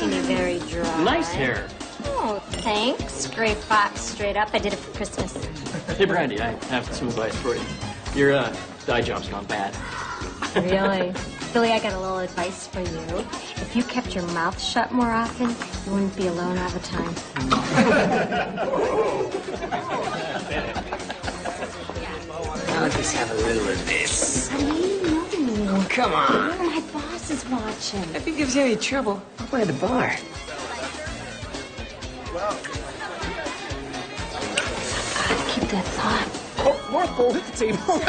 see me very dry. Nice hair. Oh, thanks. Gray fox, straight up. I did it for Christmas. Hey, Brandy, I have some advice for you. Your dye job's gone bad. Really? Billy, I got a little advice for you. If you kept your mouth shut more often, you wouldn't be alone all the time. I'll just have a little of this. Honey, no. Come on. My boss is watching. If it gives you any trouble, I'll play the bar. Keep that thought. Oh, more fold at the table.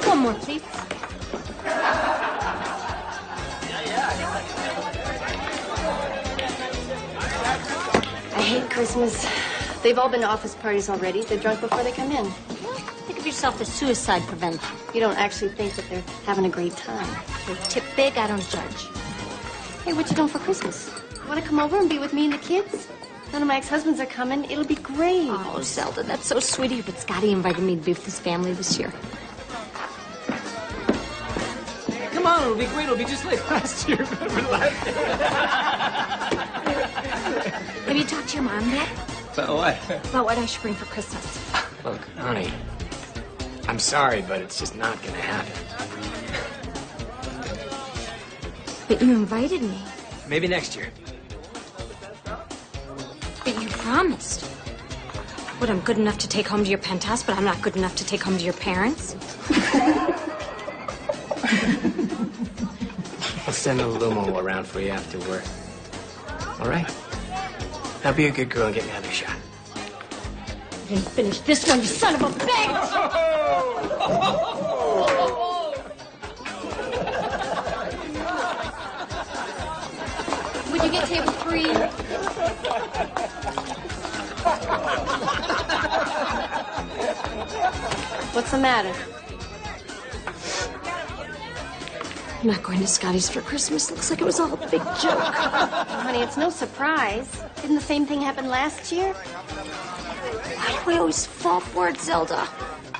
One more, please. I hate Christmas. They've all been to office parties already. They're drunk before they come in. Think of yourself as suicide prevention. You don't actually think that they're having a great time. They tip big, I don't judge. Hey, what you doing for Christmas? Want to come over and be with me and the kids? None of my ex-husbands are coming. It'll be great. Oh, Zelda, that's so sweet of you, but Scotty invited me to be with his family this year. Come on, it'll be great. It'll be just like last year. Remember last year? Have you talked to your mom yet? About what? About what I should bring for Christmas. Look, honey, I'm sorry, but it's just not gonna happen. But you invited me. Maybe next year. But you promised. What, I'm good enough to take home to your penthouse, but I'm not good enough to take home to your parents? I'll send a limo around for you after work. All right? Now be a good girl and get me another shot. You didn't finish this one, you son of a bitch! Would you get table 3? What's the matter? I'm not going to Scotty's for Christmas. Looks like it was all a big joke. Oh, honey, it's no surprise. Didn't the same thing happen last year? Why do I always fall for it, Zelda?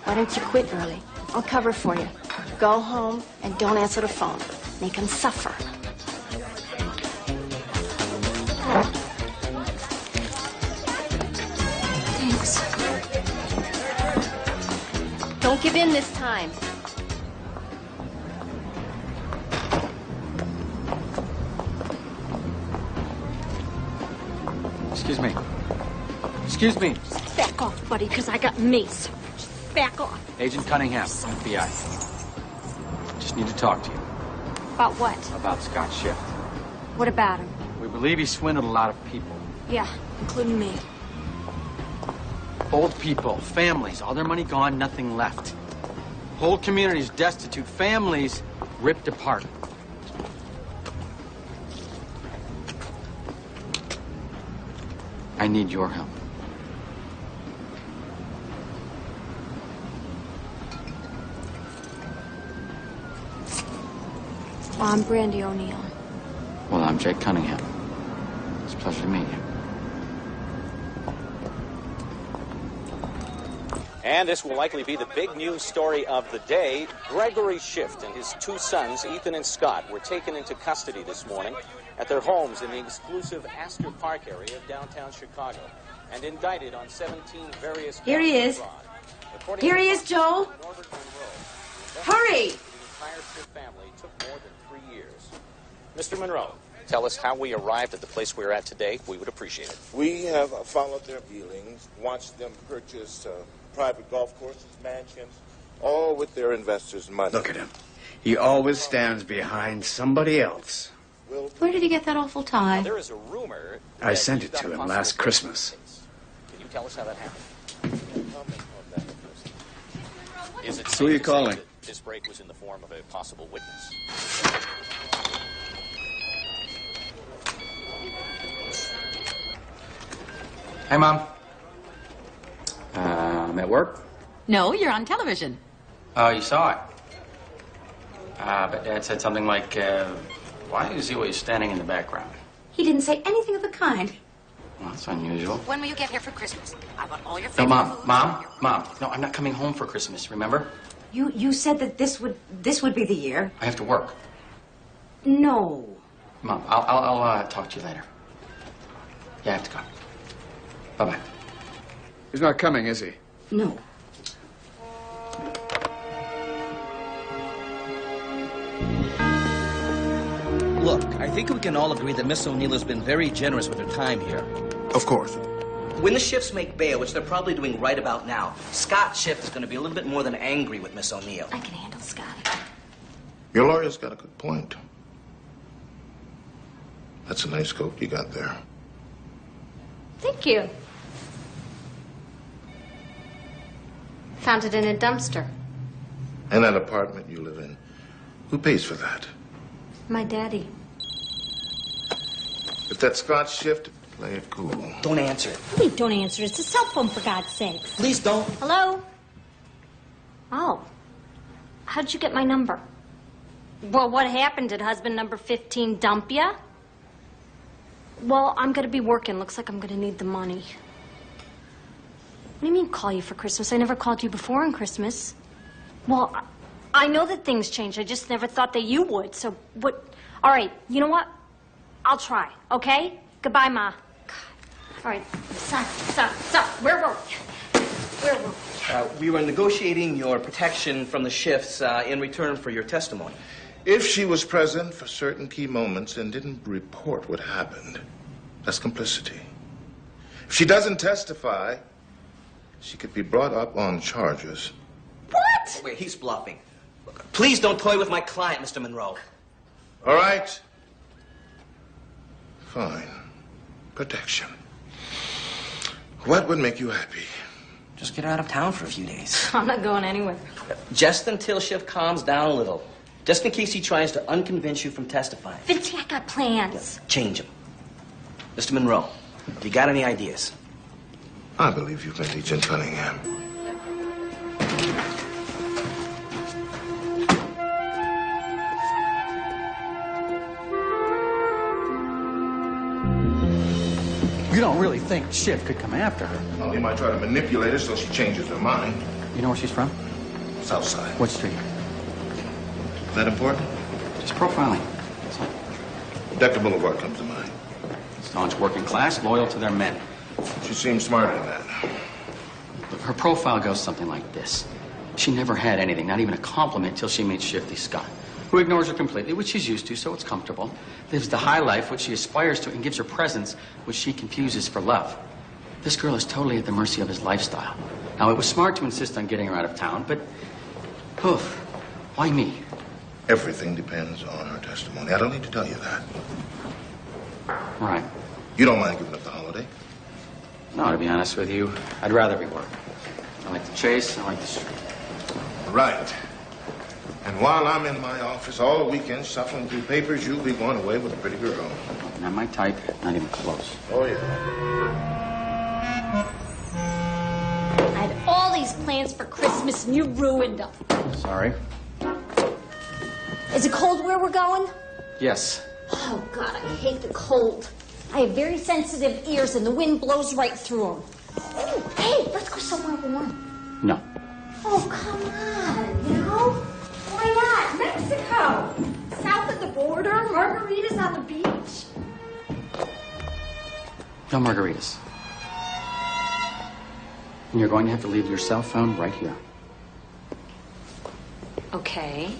Why don't you quit early? I'll cover for you. Go home and don't answer the phone. Make them suffer. Thanks. Don't give in this time. Excuse me. Excuse me. Just back off, buddy, because I got mace. Just back off. Agent Cunningham, FBI. Just need to talk to you About what? about Scott Schiff. What about him? We believe he swindled a lot of people. Yeah, including me. Old people, families, all their money gone, nothing left. Whole communities destitute, families ripped apart. I need your help. Well, I'm Brandy O'Neill. Well, I'm Jake Cunningham. It's a pleasure to meet you. And this will likely be the big news story of the day. Gregory Schiff and his 2 sons, Ethan and Scott, were taken into custody this morning at their homes in the exclusive Astor Park area of downtown Chicago and indicted on 17 various Here he is. Here he is, Joel. Hurry! The entire Schiff family took more than 3 years. Mr. Monroe, tell us how we arrived at the place we're at today. We would appreciate it. We have followed their dealings, watched them purchase private golf courses, mansions, all with their investors' money. Look at him. He always stands behind somebody else. Where did he get that awful tie? Now, there is a rumor I sent it to him last Christmas. Can you tell us how that happened? Is it Who are you safe to say calling? that this break was in the form of a possible witness? Hey, Mom. I'm at work. No, you're on television. Oh, you saw it. But Dad said something like, why is he always standing in the background? He didn't say anything of the kind. Well, that's unusual. When will you get here for Christmas? I want all your No, favorite Mom, food. Mom. No, I'm not coming home for Christmas, remember? You said that this would be the year. I have to work. No. Mom, I'll talk to you later. Yeah, I have to go. Bye-bye. He's not coming, is he? No. Look, I think we can all agree that Miss O'Neill has been very generous with her time here. Of course. When the Schiffs make bail, which they're probably doing right about now, Scott Schiff is going to be a little bit more than angry with Miss O'Neill. I can handle Scott. Your lawyer's got a good point. That's a nice coat you got there. Thank you. Found it in a dumpster. And that apartment you live in, who pays for that? My daddy. If that's Scott Schiff, play it cool. Don't answer it. Please don't answer. It's a cell phone, for God's sakes. Please don't. Hello? Oh. How'd you get my number? Well, what happened? Did husband number 15 dump ya? Well, I'm gonna be working. Looks like I'm gonna need the money. What do you mean call you for Christmas? I never called you before on Christmas. Well, I know that things change. I just never thought that you would. So what? All right, you know what? I'll try, okay? Goodbye, Ma. God. All right, stop. Where were we? We were negotiating your protection from the Schiffs in return for your testimony. If she was present for certain key moments and didn't report what happened, that's complicity. If she doesn't testify, she could be brought up on charges. What? Wait, he's bluffing. Look, please don't toy with my client, Mr. Monroe. All right. Fine. Protection. What would make you happy? Just get her out of town for a few days. I'm not going anywhere. Just until Schiff calms down a little. Just in case he tries to unconvince you from testifying. Vinci, I got plans. Change him. Mr. Monroe, you got any ideas? I believe you've met Agent Cunningham. You don't really think Schiff could come after her? Well, he might try to manipulate her so she changes her mind. You know where she's from? South Side. What street? Is that important? Just profiling. Decker Boulevard comes to mind. Staunch working class, loyal to their men. She seems smarter than that. Look, her profile goes something like this. She never had anything, not even a compliment, till she meets Shifty Scott, who ignores her completely, which she's used to, so it's comfortable. Lives the high life, which she aspires to, and gives her presents, which she confuses for love. This girl is totally at the mercy of his lifestyle. Now, it was smart to insist on getting her out of town, but, oof, why me? Everything depends on her testimony. I don't need to tell you that. All right. You don't mind giving up the holiday? No, to be honest with you, I'd rather be working. I like the chase, I like the street. Right. And while I'm in my office all weekend shuffling through papers, you'll be going away with a pretty girl. Not my type, not even close. Oh, yeah. I had all these plans for Christmas and you ruined them. Sorry. Is it cold where we're going? Yes. Oh, God, I hate the cold. I have very sensitive ears and the wind blows right through them. Oh, hey, let's go somewhere warm. No. Oh, come on, you know? Why not? Mexico. South of the border, margaritas on the beach. No margaritas. And you're going to have to leave your cell phone right here. Okay.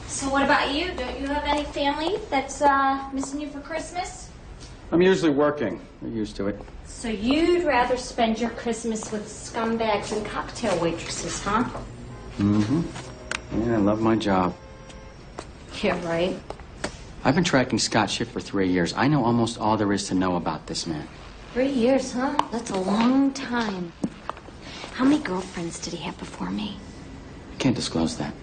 So what about you? Don't you have any family that's missing you for Christmas? I'm usually working. We're used to it. So you'd rather spend your Christmas with scumbags and cocktail waitresses, huh? Mm-hmm. Yeah, I love my job. Yeah, right. I've been tracking Scott Schiff for 3 years. I know almost all there is to know about this man. 3 years, huh? That's a long time. How many girlfriends did he have before me? I can't disclose that.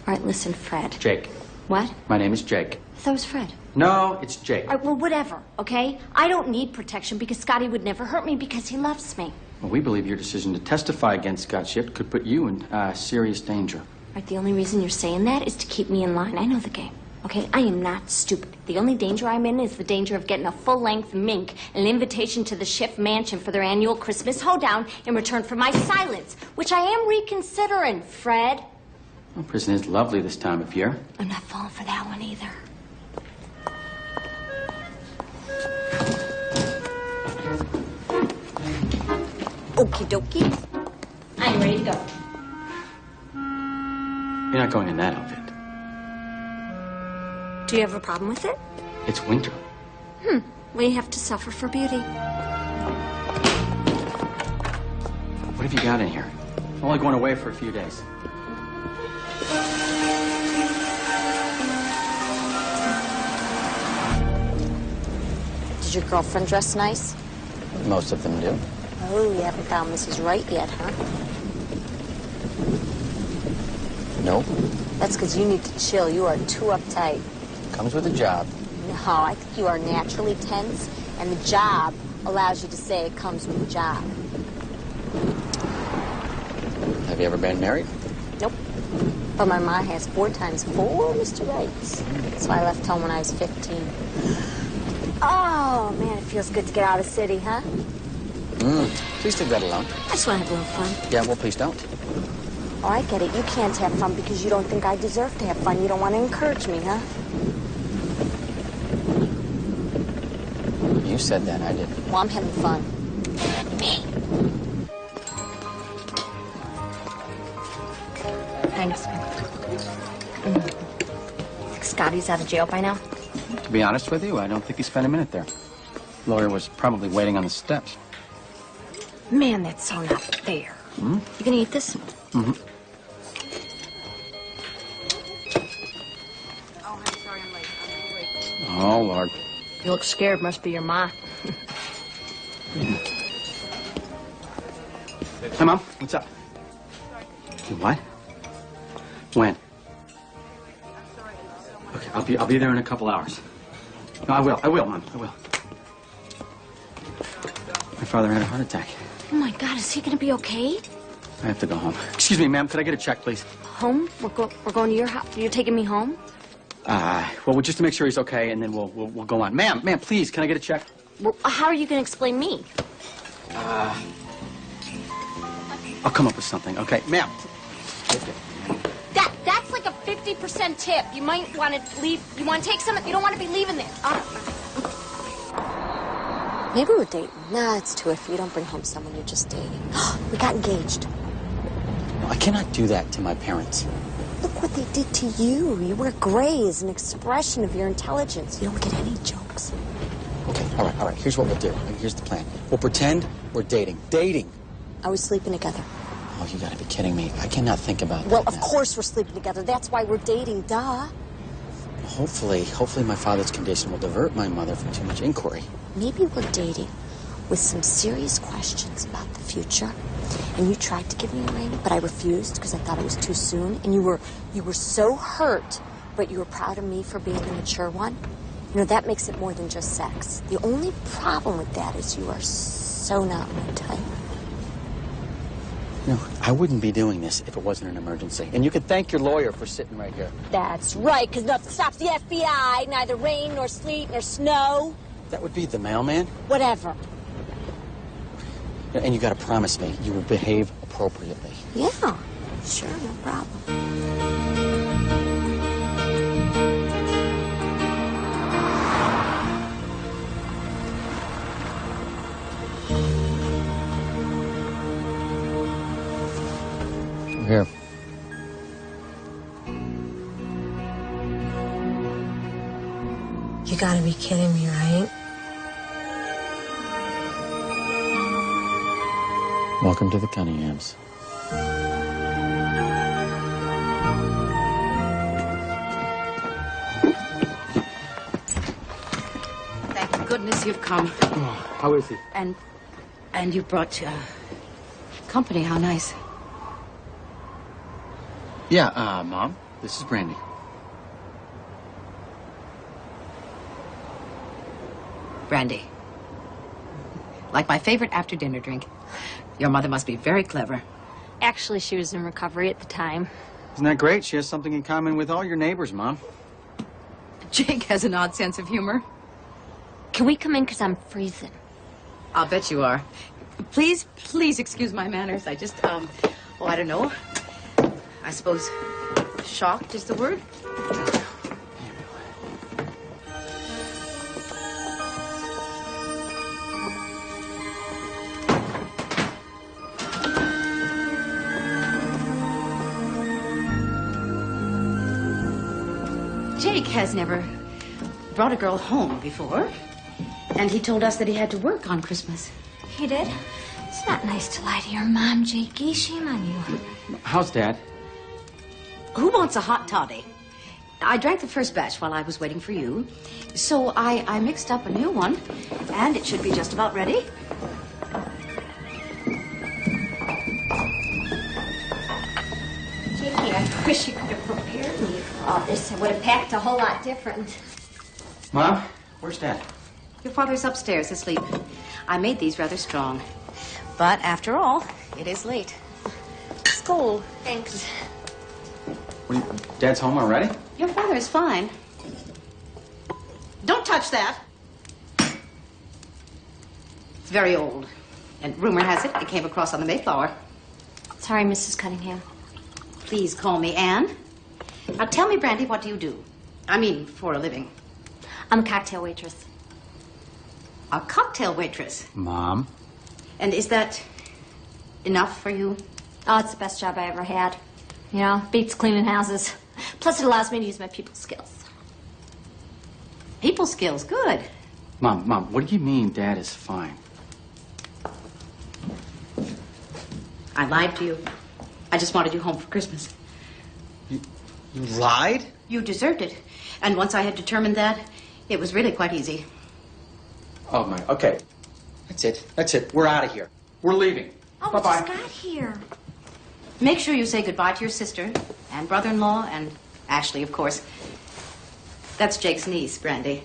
All right, listen, Fred. Jake. What? My name is Jake. I thought it was Fred. No, it's Jake. All right, well, whatever, okay? I don't need protection because Scotty would never hurt me because he loves me. Well, we believe your decision to testify against Scott Schiff could put you in serious danger. All right, the only reason you're saying that is to keep me in line. I know the game, okay? I am not stupid. The only danger I'm in is the danger of getting a full-length mink and an invitation to the Schiff mansion for their annual Christmas hoedown in return for my silence, which I am reconsidering, Fred. Well, prison is lovely this time of year. I'm not falling for that one either. Okie dokie. I'm ready to go. You're not going in that outfit. Do you have a problem with it? It's winter. We have to suffer for beauty. What have you got in here? I'm only going away for a few days. Did your girlfriend dress nice? Most of them do. Oh, you haven't found Mrs. Right yet, huh? No. That's because you need to chill. You are too uptight. Comes with a job. No, I think you are naturally tense, and the job allows you to say it comes with a job. Have you ever been married? Nope. But my mom has 4 times 4 Mr. Rights. So I left home when I was 15. Oh, man, it feels good to get out of the city, huh? Please leave that alone. I just want to have a little fun. Yeah, well, please don't. Oh, I get it. You can't have fun because you don't think I deserve to have fun. You don't want to encourage me, huh? You said that, I didn't. Well, I'm having fun. Me. Thanks. Scotty's out of jail by now? To be honest with you, I don't think he spent a minute there. Lawyer was probably waiting on the steps. Man, that's so not fair. You gonna eat this? Mm-hmm. Oh, I'm sorry I'm late. Oh, Lord. You look scared. Must be your ma. Hi, Mom. What's up? You what? When? Okay, I'll be there in a couple hours. No, I will, Mom. I will. My father had a heart attack. Oh, my God. Is he gonna be okay? I have to go home. Excuse me, ma'am. Could I get a check, please? Home? We're going to your house. You're taking me home? Well, just to make sure he's okay, and then we'll go on. Ma'am, please, can I get a check? Well, how are you gonna explain me? I'll come up with something, okay? Ma'am. That's like a 50% tip. You might want to leave. You want to take some? You don't want to be leaving there. Maybe we're dating. Nah, it's too iffy. You don't bring home someone you're just dating. We got engaged. No, I cannot do that to my parents. Look what they did to you. You wear gray as an expression of your intelligence. You don't get any jokes. Okay, all right. Here's what we'll do. Here's the plan. We'll pretend we're dating. Dating. Are we sleeping together? Oh, you gotta be kidding me. I cannot think about Well, that of now. course we're sleeping together. That's why we're dating, duh. Hopefully my father's condition will divert my mother from too much inquiry. Maybe we're dating with some serious questions about the future. And you tried to give me a ring, but I refused because I thought it was too soon. And you were so hurt, but you were proud of me for being the mature one. You know, that makes it more than just sex. The only problem with that is you are so not my type. No, I wouldn't be doing this if it wasn't an emergency. And you could thank your lawyer for sitting right here. That's right, because nothing stops the FBI, neither rain, nor sleet, nor snow. That would be the mailman. Whatever. And you gotta promise me you will behave appropriately. Yeah, sure, no problem. Here. You gotta be kidding me, right? Welcome to the Cunninghams. Thank goodness you've come. Oh, how is he? And you brought company. How nice. Yeah, Mom, this is Brandy. Brandy. Like my favorite after-dinner drink. Your mother must be very clever. Actually, she was in recovery at the time. Isn't that great? She has something in common with all your neighbors, Mom. Jake has an odd sense of humor. Can we come in, because I'm freezing? I'll bet you are. Please excuse my manners. I just, I don't know. I suppose Shocked is the word? Jake has never brought a girl home before. And he told us that he had to work on Christmas. He did? It's not nice to lie to your mom, Jakey. Shame on you. How's Dad? Who wants a hot toddy? I drank the first batch while I was waiting for you. So I mixed up a new one. And it should be just about ready. Jakey, I wish you could have prepared me for all this. I would have packed a whole lot different. Mom, where's Dad? Your father's upstairs asleep. I made these rather strong. But after all, it is late. School. Thanks. Dad's home already? Your father is fine. Don't touch that. It's very old. And rumor has it came across on the Mayflower. Sorry, Mrs. Cunningham. Please call me Anne. Now tell me, Brandy, what do you do? I mean, for a living. I'm a cocktail waitress. A cocktail waitress? Mom? And is that enough for you? Oh, it's the best job I ever had. You know, beats cleaning houses. Plus, it allows me to use my people skills. People skills, good. Mom, what do you mean Dad is fine? I lied to you. I just wanted you home for Christmas. You lied? You deserved it. And once I had determined that, it was really quite easy. Oh, my. Okay. That's it. We're out of here. We're leaving. Oh, Bye-bye. we just got here. Make sure you say goodbye to your sister and brother-in-law and Ashley, of course. That's Jake's niece, Brandy.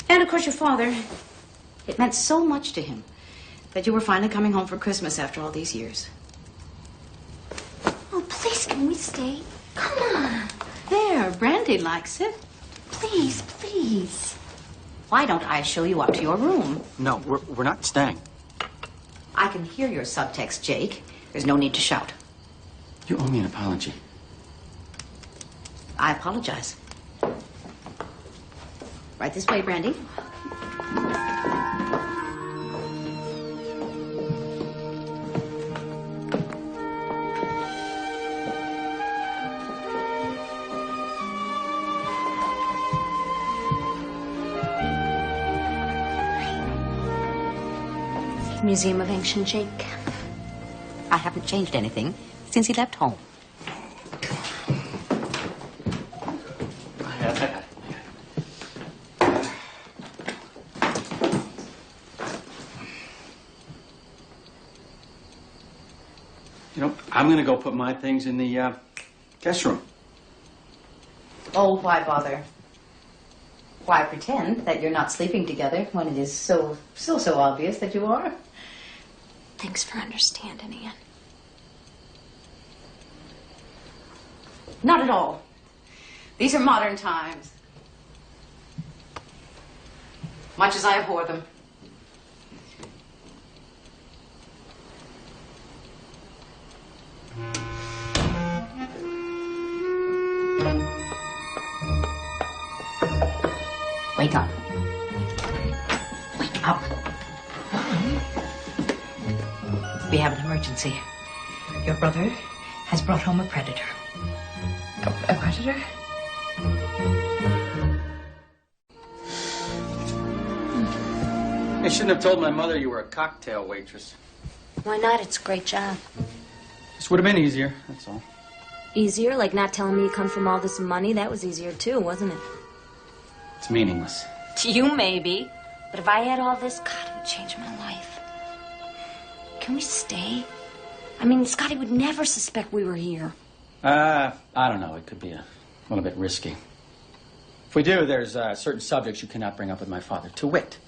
And, of course, your father. It meant so much to him that you were finally coming home for Christmas after all these years. Oh, please, can we stay? Come on. There, Brandy likes it. Please, please. Why don't I show you up to your room? No, we're not staying. I can hear your subtext, Jake. There's no need to shout. You owe me an apology. I apologize. Right this way, Brandy. Museum of Ancient Jake. I haven't changed anything since he left home. You know, I'm going to go put my things in the guest room. Oh, why bother? Why pretend that you're not sleeping together when it is so obvious that you are? Thanks for understanding, Anne. Not at all. These are modern times. Much as I abhor them. Wake up. Wake up. We have an emergency. Your brother has brought home a predator. A predator? I shouldn't have told my mother you were a cocktail waitress. Why not? It's a great job. This would have been easier, that's all. Easier? Like not telling me you come from all this money? That was easier too, wasn't it? It's meaningless. To you, maybe. But if I had all this, God, it would change my life. Can we stay? I mean, Scotty would never suspect we were here. I don't know. It could be a little bit risky. If we do, there's certain subjects you cannot bring up with my father. To wit,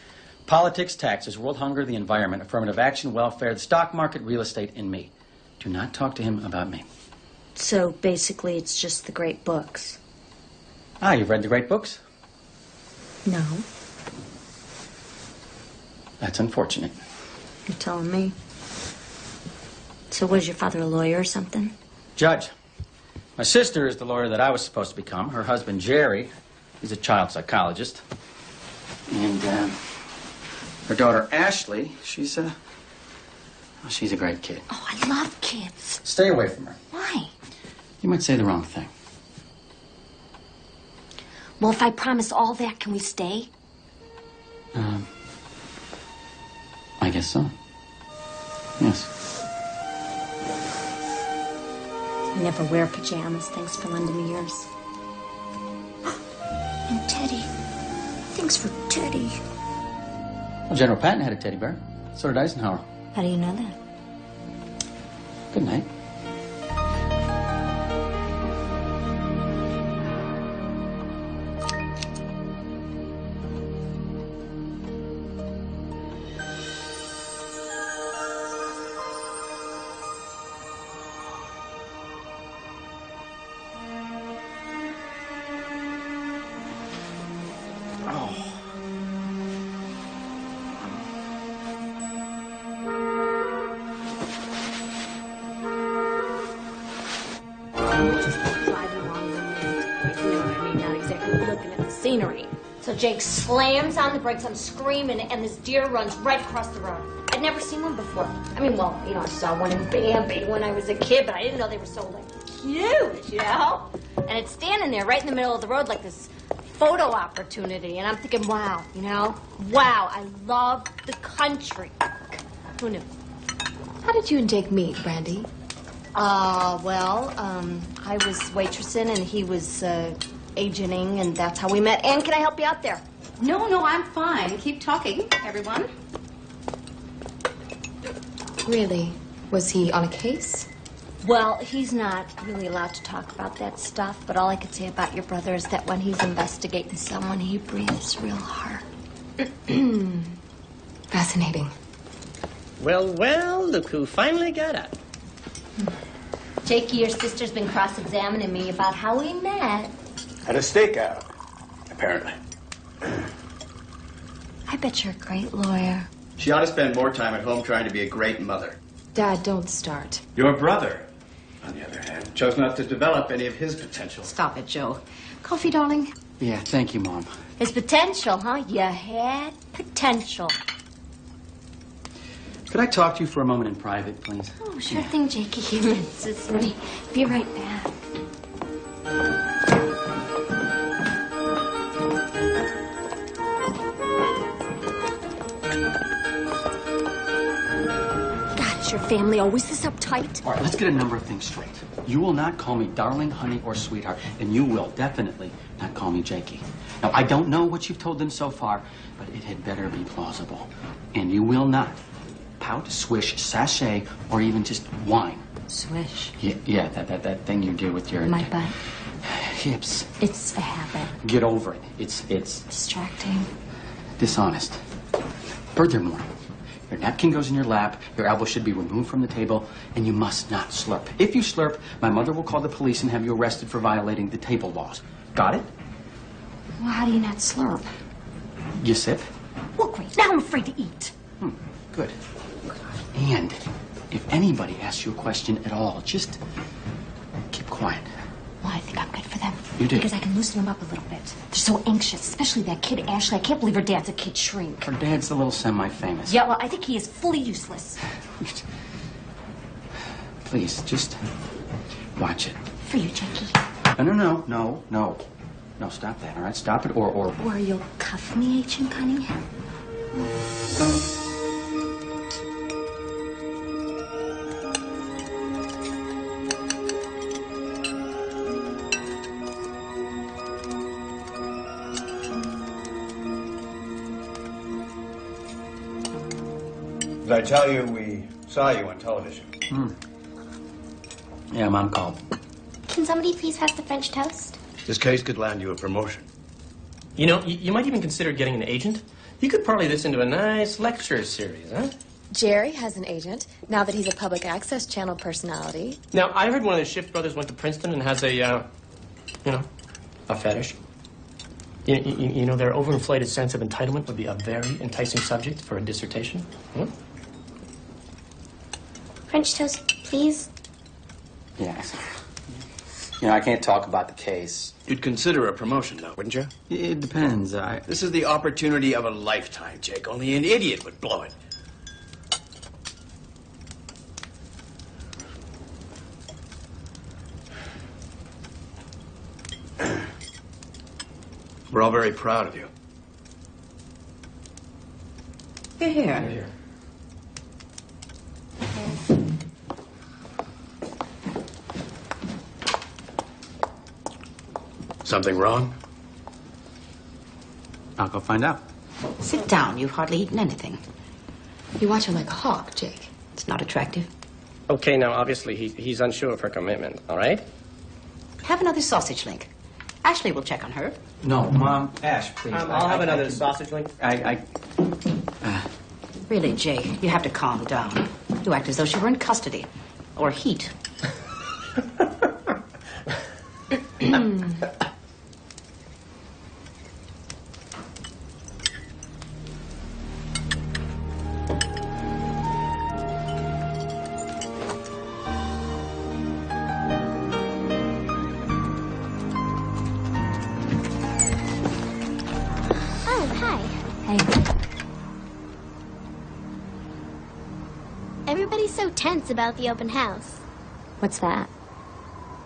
politics, taxes, world hunger, the environment, affirmative action, welfare, the stock market, real estate, and me. Do not talk to him about me. So basically, it's just the great books. Ah, you've read the great books? No. That's unfortunate. You're telling me. So was your father a lawyer or something? Judge. My sister is the lawyer that I was supposed to become. Her husband, Jerry, is a child psychologist. And her daughter, Ashley, she's a great kid. Oh, I love kids. Stay away from her. Why? You might say the wrong thing. Well, if I promise all that, can we stay? I guess so. Yes. I never wear pajamas. Thanks for lending me yours. And Teddy. Thanks for Teddy. Well, General Patton had a teddy bear. So did Eisenhower. How do you know that? Good night. So Jake slams on the brakes, I'm screaming, and this deer runs right across the road. I'd never seen one before. I mean, well, I saw one in Bambi when I was a kid, but I didn't know they were so, huge, And it's standing there right in the middle of the road like this photo opportunity, and I'm thinking, wow, wow, I love the country. Who knew? How did you and Jake meet, Brandy? I was waitressing, and he was, agenting, and that's how we met. Ann, can I help you out there? No, I'm fine. Keep talking, everyone. Really? Was he on a case? Well, he's not really allowed to talk about that stuff, but all I could say about your brother is that when he's investigating someone, he breathes real hard. Fascinating. Well, look who finally got up. Jakey, your sister's been cross-examining me about how we met. At a stakeout, apparently. I bet you're a great lawyer. She ought to spend more time at home trying to be a great mother. Dad, don't start. Your brother, on the other hand, chose not to develop any of his potential. Stop it, Joe. Coffee, darling? Yeah, thank you, Mom. His potential, huh? You had potential. Could I talk to you for a moment in private, please? Oh, sure thing, Jakey. It's me. Be right back. Is your family always this uptight? All right, let's get a number of things straight. You will not call me darling, honey, or sweetheart, and you will definitely not call me Jakey. Now, I don't know what you've told them so far, but it had better be plausible. And you will not pout, swish, sashay, or even just whine. Swish? Yeah, that thing you do with your... My butt? Hips. It's a habit. Get over it. It's... distracting. Dishonest. Furthermore, your napkin goes in your lap, your elbow should be removed from the table, and you must not slurp. If you slurp, my mother will call the police and have you arrested for violating the table laws. Got it? Well, how do you not slurp? You sip? Well, great. Now I'm afraid to eat. Good. And if anybody asks you a question at all, just keep quiet. Well, I think I'm good for them. You do? Because I can loosen them up a little bit. They're so anxious, especially that kid, Ashley. I can't believe her dad's a kid shrink. Her dad's a little semi-famous. Yeah, well, I think he is fully useless. Please, just watch it. For you, Jakey. No, stop that, all right? Stop it, or... Or you'll cuff me, Agent Cunningham. Did I tell you we saw you on television? Yeah, Mom called. Can somebody please pass the French toast? This case could land you a promotion. You might even consider getting an agent. You could parlay this into a nice lecture series, huh? Jerry has an agent, now that he's a public access channel personality. Now, I heard one of the Schiff brothers went to Princeton and has a fetish. Their overinflated sense of entitlement would be a very enticing subject for a dissertation. French toast, please. Yes. You know, I can't talk about the case. You'd consider a promotion, though, wouldn't you? It depends. This is the opportunity of a lifetime, Jake. Only an idiot would blow it. We're all very proud of you. You're here. Something wrong? I'll go find out. Sit down. You've hardly eaten anything. You watch her like a hawk, Jake. It's not attractive. Okay, now, obviously, he's unsure of her commitment, all right? Have another sausage link. Ashley will check on her. No, Mom. Ash, please. I'll have another sausage link. Really, Jake, you have to calm down. You act as though she were in custody. Or heat. Everybody's so tense about the open house. What's that?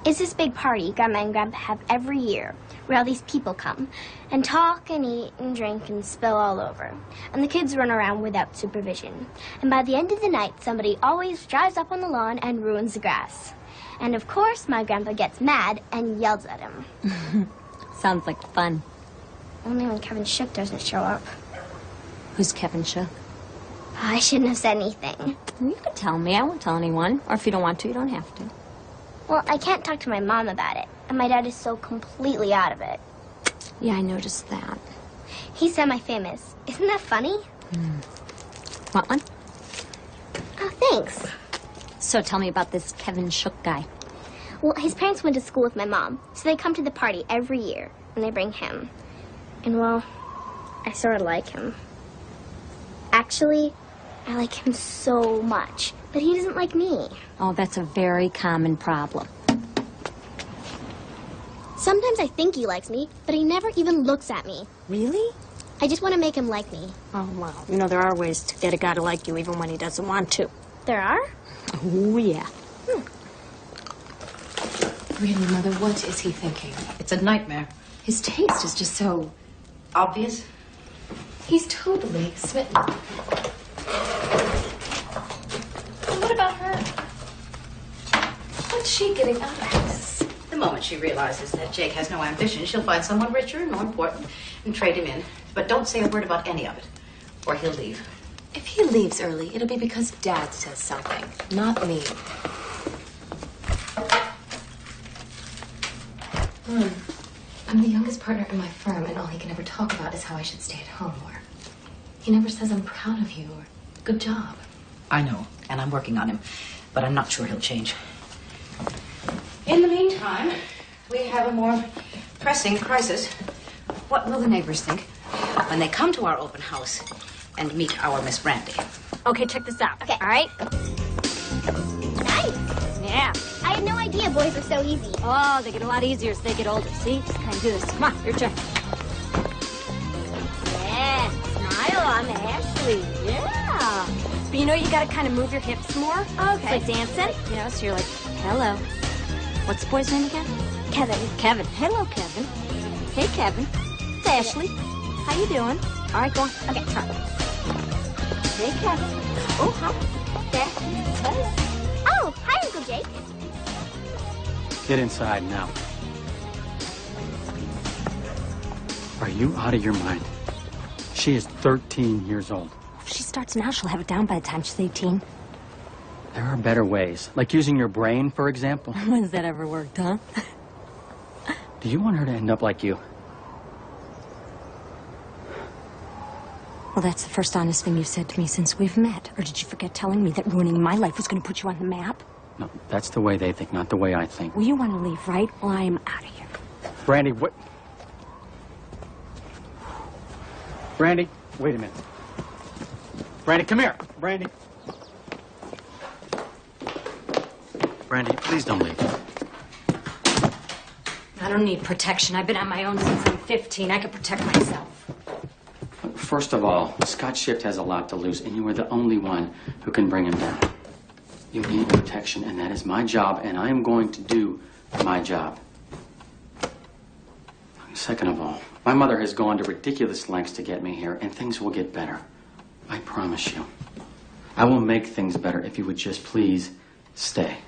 It's this big party Grandma and Grandpa have every year, where all these people come and talk and eat and drink and spill all over. And the kids run around without supervision. And by the end of the night, somebody always drives up on the lawn and ruins the grass. And of course, my grandpa gets mad and yells at him. Sounds like fun. Only when Kevin Shook doesn't show up. Who's Kevin Shook? I shouldn't have said anything. You could tell me. I won't tell anyone. Or if you don't want to, you don't have to. Well, I can't talk to my mom about it. And my dad is so completely out of it. Yeah, I noticed that. He's semi-famous. Isn't that funny? Want one? Oh, thanks. So tell me about this Kevin Shook guy. Well, his parents went to school with my mom, so they come to the party every year, and they bring him. And, well, I sort of like him. Actually, I like him so much, but he doesn't like me. Oh, that's a very common problem. Sometimes I think he likes me, but he never even looks at me. Really? I just want to make him like me. Oh, well, you know, there are ways to get a guy to like you even when he doesn't want to. There are? Oh, yeah. Really, Mother, what is he thinking? It's a nightmare. His taste is just so obvious. He's totally smitten. What about her? What's she getting out of this? The moment she realizes that Jake has no ambition, she'll find someone richer and more important and trade him in. But don't say a word about any of it, or he'll leave. If he leaves early, it'll be because Dad says something, not me. I'm the youngest partner in my firm, and all he can ever talk about is how I should stay at home, or he never says I'm proud of you, or good job. I know, and I'm working on him, but I'm not sure he'll change. In the meantime, we have a more pressing crisis. What will the neighbors think when they come to our open house and meet our Miss Brandy? Okay, check this out. Okay. All right? Nice. Yeah. I had no idea boys were so easy. Oh, they get a lot easier as they get older. See? Just kind of do this. Come on, your turn. Yeah. Smile on Ashley. Yeah. But you know, you got to kind of move your hips more. Okay. It's like dancing. You know, so you're like, hello. What's the boy's name again? Kevin. Kevin. Hello, Kevin. Hey, Kevin. It's Ashley. How you doing? All right, go on. Okay, try. Hey, Kevin. Oh, hi. There. Oh, hi, Uncle Jake. Get inside now. Are you out of your mind? She is 13 years old. If she starts now, she'll have it down by the time she's 18. There are better ways, like using your brain, for example. When's that ever worked, huh? Do you want her to end up like you? Well, that's the first honest thing you've said to me since we've met. Or did you forget telling me that ruining my life was going to put you on the map? No, that's the way they think, not the way I think. Well, you want to leave, right? Well, I am out of here. Brandy, what? Brandy, wait a minute. Brandy, come here. Brandy. Brandy, please don't leave. I don't need protection. I've been on my own since I'm 15. I can protect myself. First of all, Scott Shift has a lot to lose, and you are the only one who can bring him down. You need protection, and that is my job, and I am going to do my job. Second of all, my mother has gone to ridiculous lengths to get me here, and things will get better. I promise you. I will make things better if you would just please stay.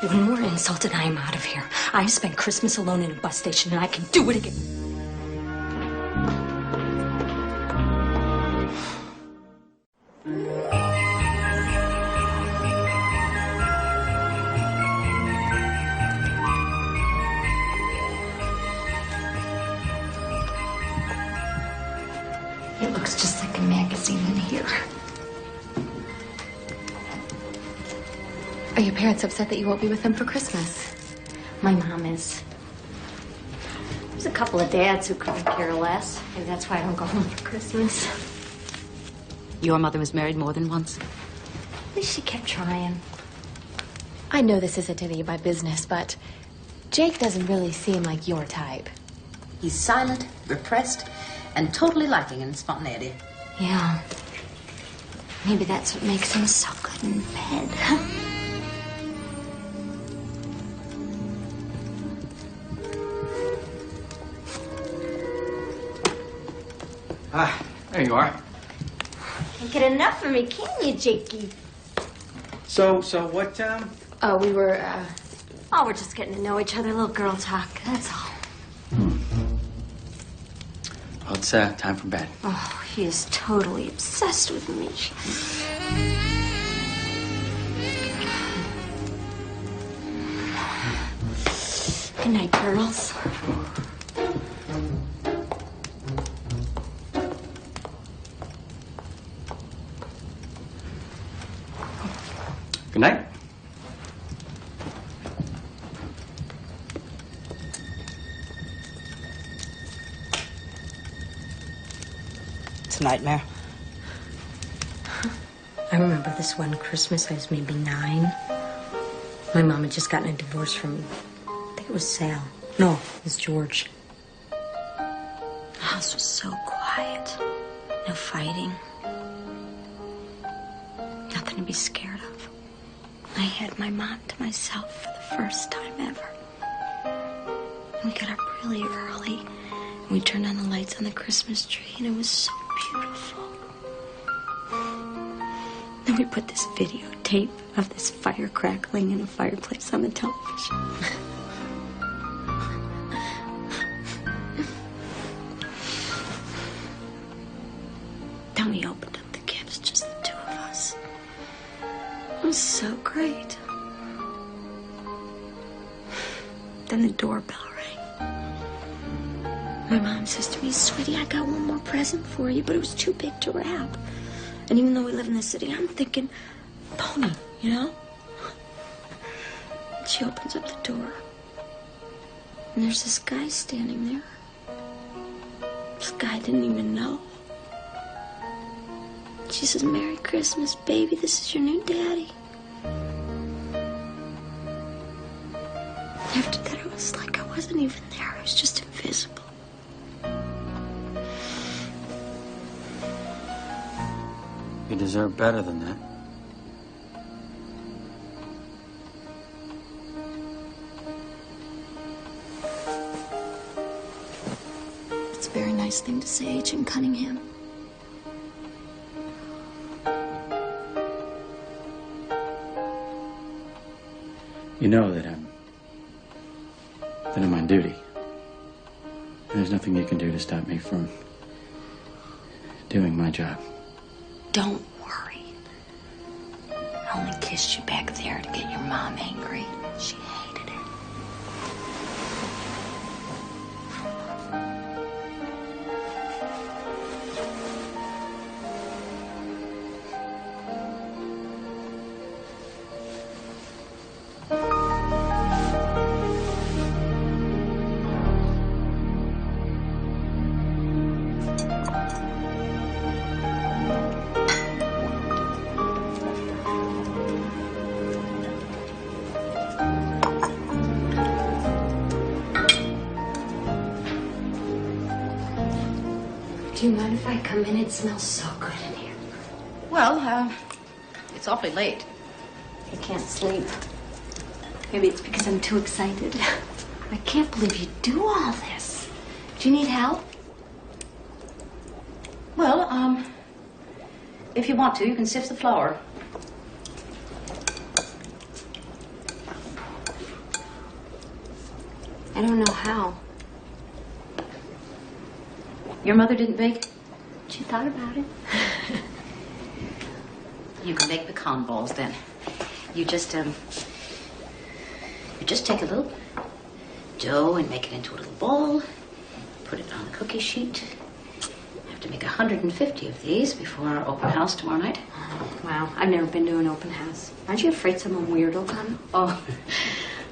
One more insult and I am out of here. I spent Christmas alone in a bus station and I can do it again. It looks just like a magazine in here. Are your parents upset that you won't be with them for Christmas? My mom is. There's a couple of dads who couldn't care less. Maybe that's why I don't go home for Christmas. Your mother was married more than once? At least she kept trying. I know this isn't any of my business, but Jake doesn't really seem like your type. He's silent, repressed, and totally lacking in spontaneity. Yeah. Maybe that's what makes him so good in bed. Ah, there you are. Can't get enough of me, can you, Jakey? So what, We were, Oh, we're just getting to know each other. Little girl talk, that's all. Well, it's time for bed. Oh, he is totally obsessed with me. Good night, girls. Good night. It's a nightmare. I remember this one Christmas, I was maybe 9. My mom had just gotten a divorce from, I think it was Sal. No, it was George. The house was so quiet. No fighting. Nothing to be scared of. I had my mom to myself for the first time ever. And we got up really early. And we turned on the lights on the Christmas tree, and it was so beautiful. Then we put this videotape of this fire crackling in a fireplace on the television. Then we opened up the gifts, just the two of us. It was so great. Then the doorbell rang. My mom says to me, "Sweetie, I got one more present for you," but it was too big to wrap. And even though we live in the city, I'm thinking, pony, you know? And she opens up the door. And there's this guy standing there. This guy I didn't even know. She says, "Merry Christmas, baby. This is your new daddy." After that, it was like I wasn't even there. I was just invisible. You deserve better than that. It's a very nice thing to say, Agent Cunningham. You know that I'm on duty. And there's nothing you can do to stop me from doing my job. Don't worry. I only kissed you back there to get your mom angry. She hated it. Do you mind if I come in? It smells so good in here. Well, it's awfully late. I can't sleep. Maybe it's because I'm too excited. I can't believe you do all this. Do you need help? Well, if you want to, you can sift the flour. I don't know how. Your mother didn't bake? She thought about it. You can make pecan balls then. You just take a little dough and make it into a little ball. Put it on a cookie sheet. I have to make 150 of these before our open house tomorrow night. Wow, I've never been to an open house. Aren't you afraid someone weird will come? Oh,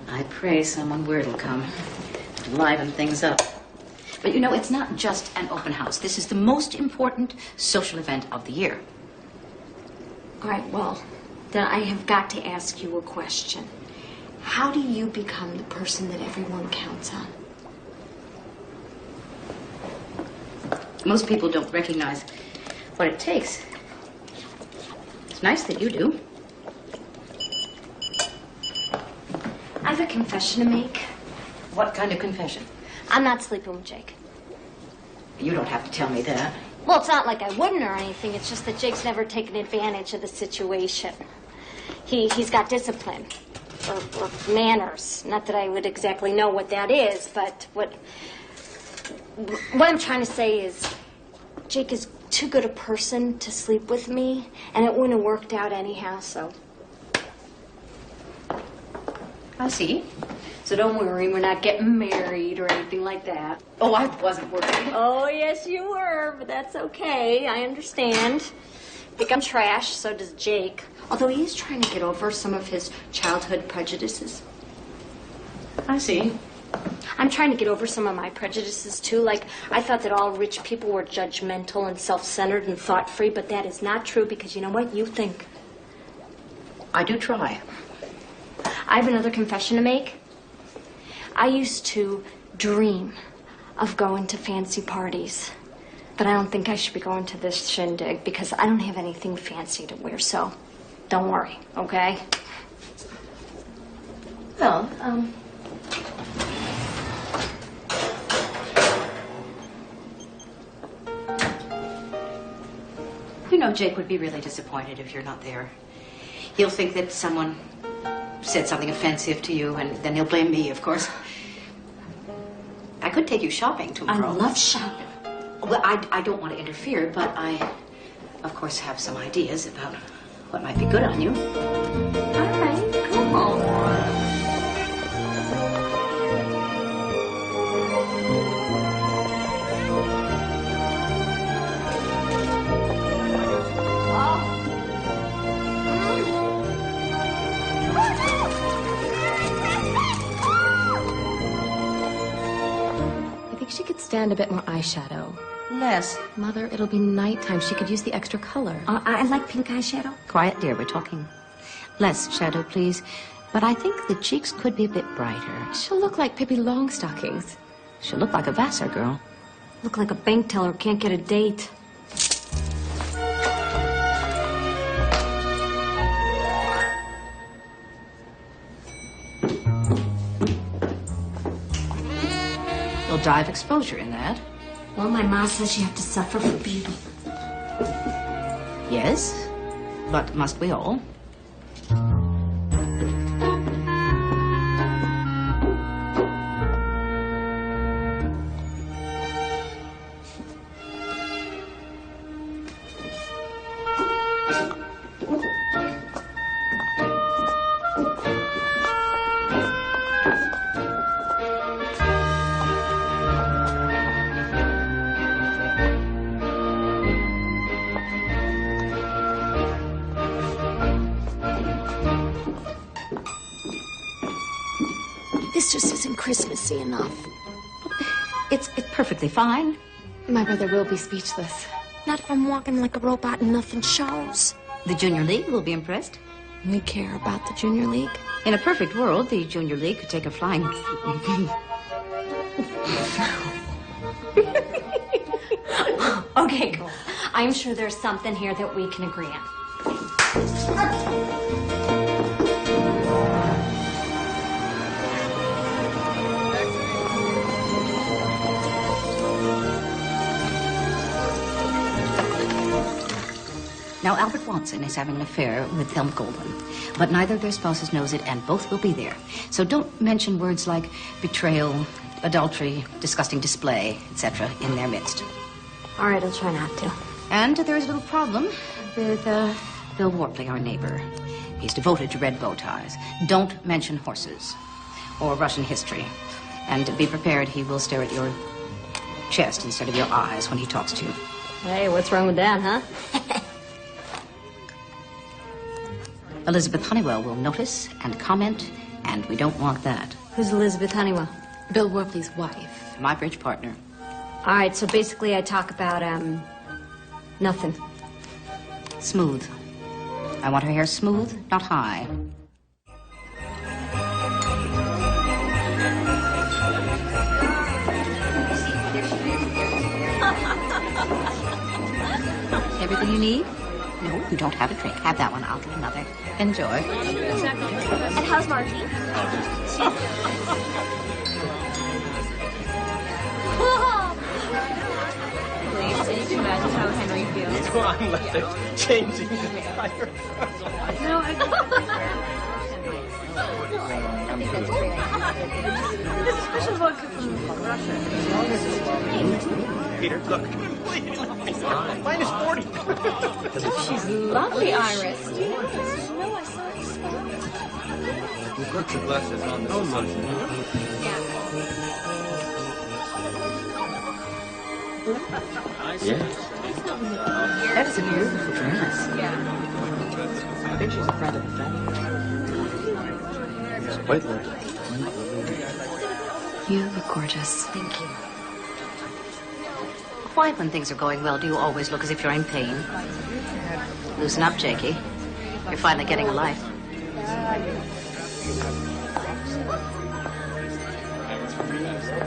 I pray someone weird will come to liven things up. But you know, it's not just an open house. This is the most important social event of the year. All right, well, then I have got to ask you a question. How do you become the person that everyone counts on? Most people don't recognize what it takes. It's nice that you do. I have a confession to make. What kind of confession? I'm not sleeping with Jake. You don't have to tell me that. Well, it's not like I wouldn't or anything. It's just that Jake's never taken advantage of the situation. He's got discipline or manners. Not that I would exactly know what that is, but what I'm trying to say is Jake is too good a person to sleep with me, and it wouldn't have worked out anyhow, so. I see. So don't worry, we're not getting married or anything like that. Oh, I wasn't worried. Oh, yes, you were, but that's okay. I understand. I think I'm trash, so does Jake. Although he is trying to get over some of his childhood prejudices. I see. I'm trying to get over some of my prejudices, too. Like, I thought that all rich people were judgmental and self-centered and thought-free, but that is not true because you know what? You think. I do try. I have another confession to make. I used to dream of going to fancy parties, but I don't think I should be going to this shindig because I don't have anything fancy to wear, so don't worry, okay? Well, you know, Jake would be really disappointed if you're not there. He'll think that someone said something offensive to you, and then he'll blame me, of course. I could take you shopping tomorrow. I love shopping. Well, I don't want to interfere, but I, of course, have some ideas about what might be good on you. All right, come on. She could stand a bit more eyeshadow. Less. Mother, it'll be nighttime. She could use the extra color. I like pink eyeshadow. Quiet, dear. We're talking. Less shadow, please. But I think the cheeks could be a bit brighter. She'll look like Pippi Longstockings. She'll look like a Vassar girl. Look like a bank teller who can't get a date. You'll die of exposure in that. Well, my mom says you have to suffer for beauty. Yes, but must we all? This just isn't Christmassy enough. It's perfectly fine. My brother will be speechless. Not if I'm walking like a robot and nothing shows. The Junior League will be impressed. We care about the Junior League. In a perfect world, the Junior League could take a flying... Okay, cool. I'm sure there's something here that we can agree on. Now, Albert Watson is having an affair with Thelma Golden, but neither of their spouses knows it, and both will be there. So don't mention words like betrayal, adultery, disgusting display, etc. in their midst. All right, I'll try not to. And there is a little problem with Bill Worpley, our neighbor. He's devoted to red bow ties. Don't mention horses or Russian history. And be prepared, he will stare at your chest instead of your eyes when he talks to you. Hey, what's wrong with that, huh? Elizabeth Honeywell will notice and comment, and we don't want that. Who's Elizabeth Honeywell? Bill Worpley's wife. My bridge partner. All right, so basically I talk about, nothing. Smooth. I want her hair smooth, not high. Everything you need? No, you don't have a drink. Have that one. I'll get another. Enjoy. And how's Margie? Please, so you can imagine how Henry feels. I'm left changing the entire. No, I think that's great. This special vodka from Russia. Peter, look. Minus 40. She's lovely, Iris. We've got your glasses on the phone. Yeah. That is a beautiful dress. I think she's a friend of the family. It's quite lovely. You look gorgeous. Thank you. Why, when things are going well, do you always look as if you're in pain? Loosen up, Jakey. You're finally getting a life.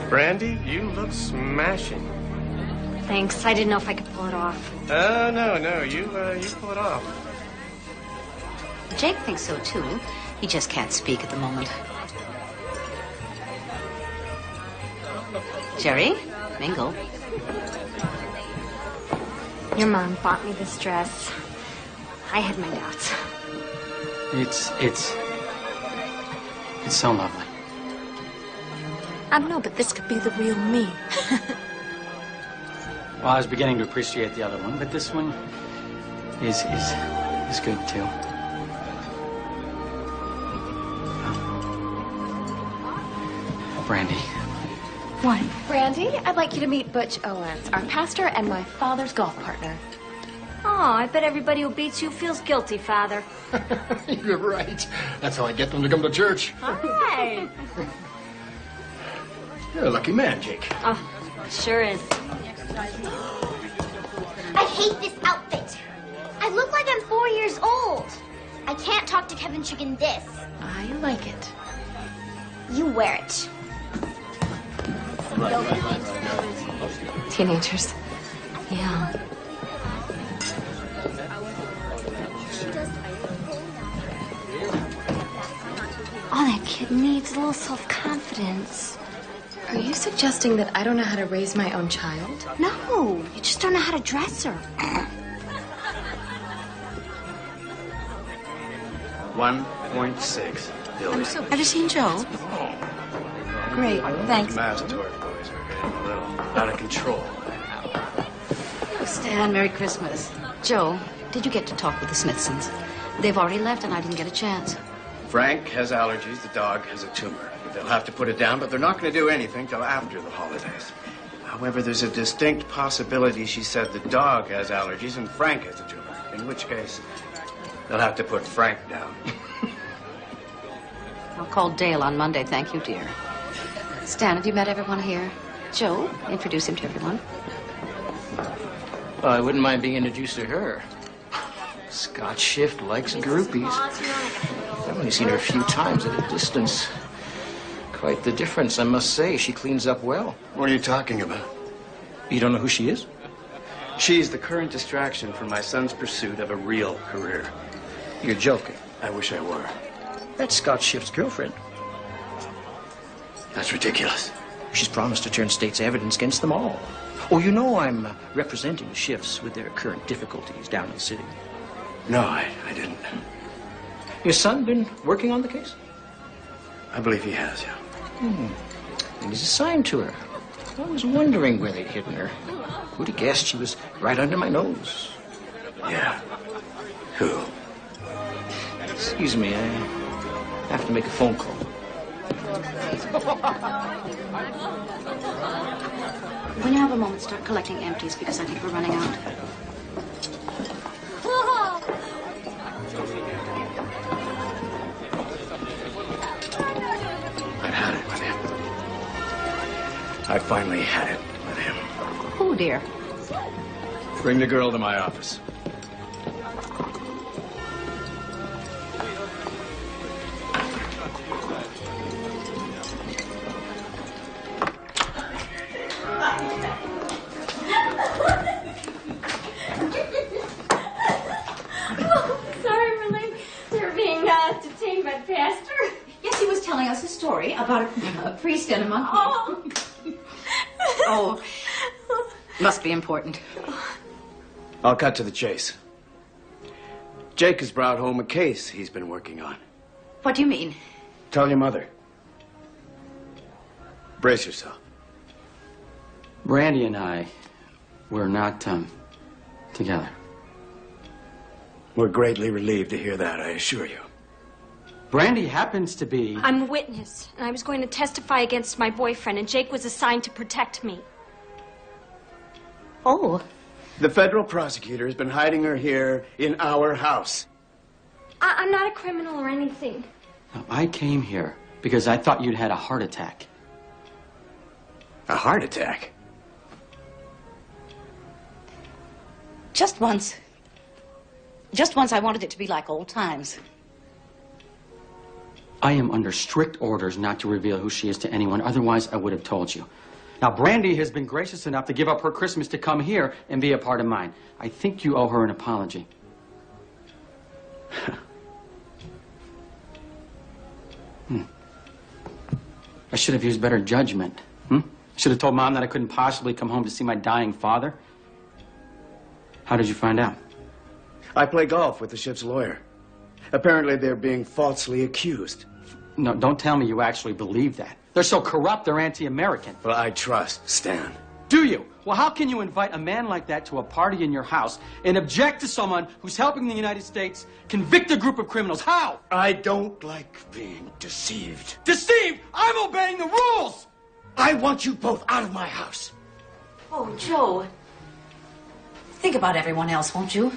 Brandy, you look smashing. Thanks. I didn't know if I could pull it off. No, you pull it off. Jake thinks so, too. He just can't speak at the moment. Jerry, mingle. Your mom bought me this dress. I had my doubts. It's so lovely. I don't know, but this could be the real me. Well, I was beginning to appreciate the other one, but this one is good too. Brandy. What? Brandy, I'd like you to meet Butch Owens, our pastor and my father's golf partner. Oh, I bet everybody who beats you feels guilty, Father. You're right. That's how I get them to come to church. Hi. You're a lucky man, Jake. Oh, sure is. I hate this outfit. I look like I'm 4 years old. I can't talk to Kevin Chick in this. I like it. You wear it. Teenagers. Yeah. All that kid needs is a little self-confidence. Are you suggesting that I don't know how to raise my own child? No, you just don't know how to dress her. 1.6 billion. Have you seen Joe? Great, thanks. Mastoid boys are getting a little out of control. Oh, Stan, Merry Christmas. Joe, did you get to talk with the Smithsons? They've already left and I didn't get a chance. Frank has allergies. The dog has a tumor. They'll have to put it down, but they're not going to do anything till after the holidays. However, there's a distinct possibility she said the dog has allergies and Frank has a tumor, in which case they'll have to put Frank down. I'll call Dale on Monday, thank you, dear. Stan, have you met everyone here? Joe, introduce him to everyone. Well, I wouldn't mind being introduced to her. Scott Schiff likes groupies. I've only seen her a few times at a distance. Quite the difference, I must say. She cleans up well. What are you talking about? You don't know who she is? She's the current distraction from my son's pursuit of a real career. You're joking. I wish I were. That's Scott Schiff's girlfriend. That's ridiculous. She's promised to turn state's evidence against them all. Oh, you know I'm representing the Schiffs with their current difficulties down in the city. No, I didn't. Your son been working on the case? I believe he has, yeah. And he's assigned to her. I was wondering where they'd hidden her. Who'd have guessed she was right under my nose? Yeah. Who? Excuse me, I have to make a phone call. When you have a moment, start collecting empties because I think we're running out. I've had it with him. I finally had it with him. Oh, dear. Bring the girl to my office. About a priest and a monkey. Oh. Oh, must be important. I'll cut to the chase. Jake has brought home a case he's been working on. What do you mean? Tell your mother. Brace yourself. Brandy and I, we're not, together. We're greatly relieved to hear that, I assure you. Brandy happens to be... I'm a witness, and I was going to testify against my boyfriend, and Jake was assigned to protect me. Oh. The federal prosecutor has been hiding her here in our house. I'm not a criminal or anything. No, I came here because I thought you'd had a heart attack. A heart attack? Just once. Just once I wanted it to be like old times. I am under strict orders not to reveal who she is to anyone. Otherwise, I would have told you. Now, Brandy has been gracious enough to give up her Christmas to come here and be a part of mine. I think you owe her an apology. I should have used better judgment. I should have told Mom that I couldn't possibly come home to see my dying father. How did you find out? I play golf with the Schiff's lawyer. Apparently, they're being falsely accused. No, don't tell me you actually believe that. They're so corrupt, they're anti-American. Well, I trust Stan. Do you? Well, how can you invite a man like that to a party in your house and object to someone who's helping the United States convict a group of criminals? How? I don't like being deceived. Deceived? I'm obeying the rules! I want you both out of my house. Oh, Joe. Think about everyone else, won't you?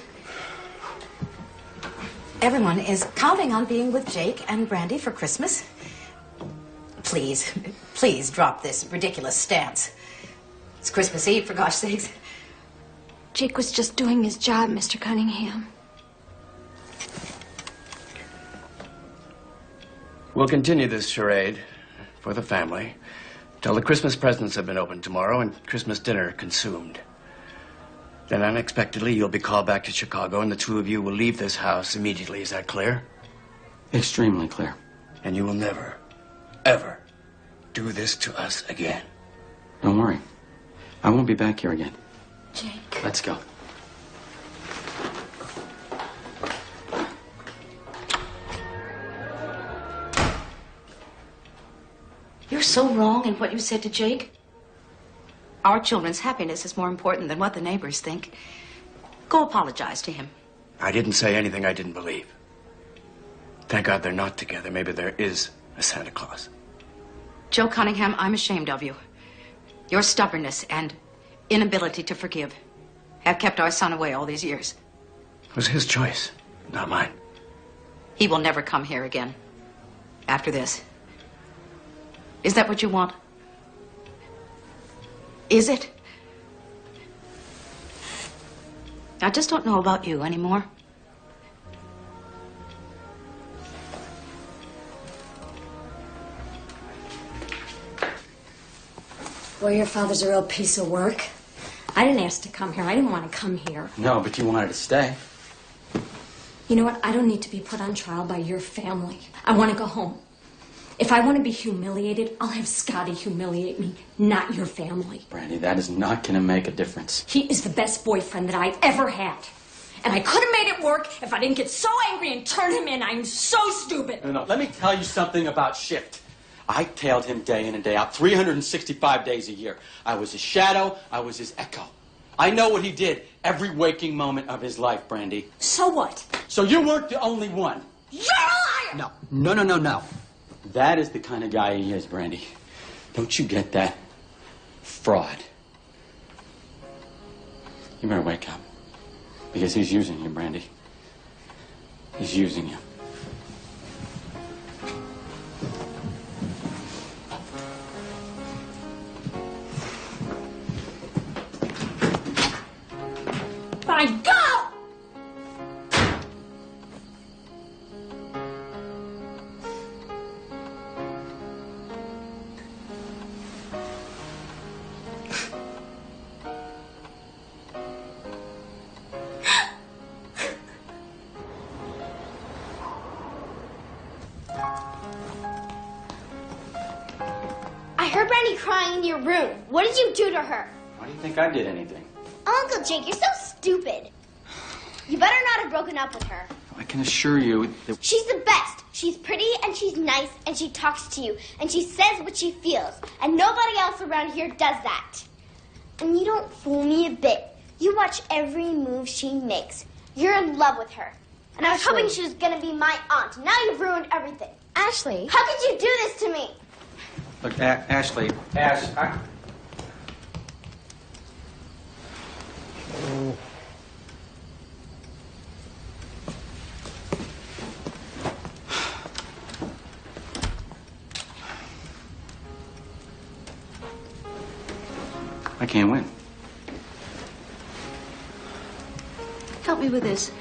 Everyone is counting on being with Jake and Brandy for Christmas. Please, please drop this ridiculous stance. It's Christmas Eve, for gosh sakes. Jake was just doing his job, Mr. Cunningham. We'll continue this charade for the family till the Christmas presents have been opened tomorrow and Christmas dinner consumed. Then unexpectedly, you'll be called back to Chicago, and the two of you will leave this house immediately. Is that clear? Extremely clear. And you will never, ever do this to us again. Don't worry. I won't be back here again. Jake. Let's go. You're so wrong in what you said to Jake. Our children's happiness is more important than what the neighbors think. Go apologize to him. I didn't say anything I didn't believe. Thank God they're not together. Maybe there is a Santa Claus. Joe Cunningham, I'm ashamed of you. Your stubbornness and inability to forgive have kept our son away all these years. It was his choice, not mine. He will never come here again after this. Is that what you want? Is it? I just don't know about you anymore. Well, your father's a real piece of work. I didn't ask to come here. I didn't want to come here. No, but you wanted to stay. You know what? I don't need to be put on trial by your family. I want to go home. If I want to be humiliated, I'll have Scotty humiliate me, not your family. Brandy, that is not going to make a difference. He is the best boyfriend that I've ever had. And I could have made it work if I didn't get so angry and turn him in. I'm so stupid. No, let me tell you something about Shift. I tailed him day in and day out, 365 days a year. I was his shadow. I was his echo. I know what he did every waking moment of his life, Brandy. So what? So you weren't the only one. You're a liar! No. That is the kind of guy he is, Brandy. Don't you get that? Fraud. You better wake up. Because he's using you, Brandy. He's using you. Fine, go! I heard Brandy crying in your room. What did you do to her? Why do you think I did anything? Uncle Jake, you're so stupid. You better not have broken up with her. I can assure you that... She's the best. She's pretty and she's nice and she talks to you and she says what she feels. And nobody else around here does that. And you don't fool me a bit. You watch every move she makes. You're in love with her. And I was hoping she was going to be my aunt. Now you've ruined everything. Ashley. How could you do this to me? Look, Ashley. I can't win. Help me with this.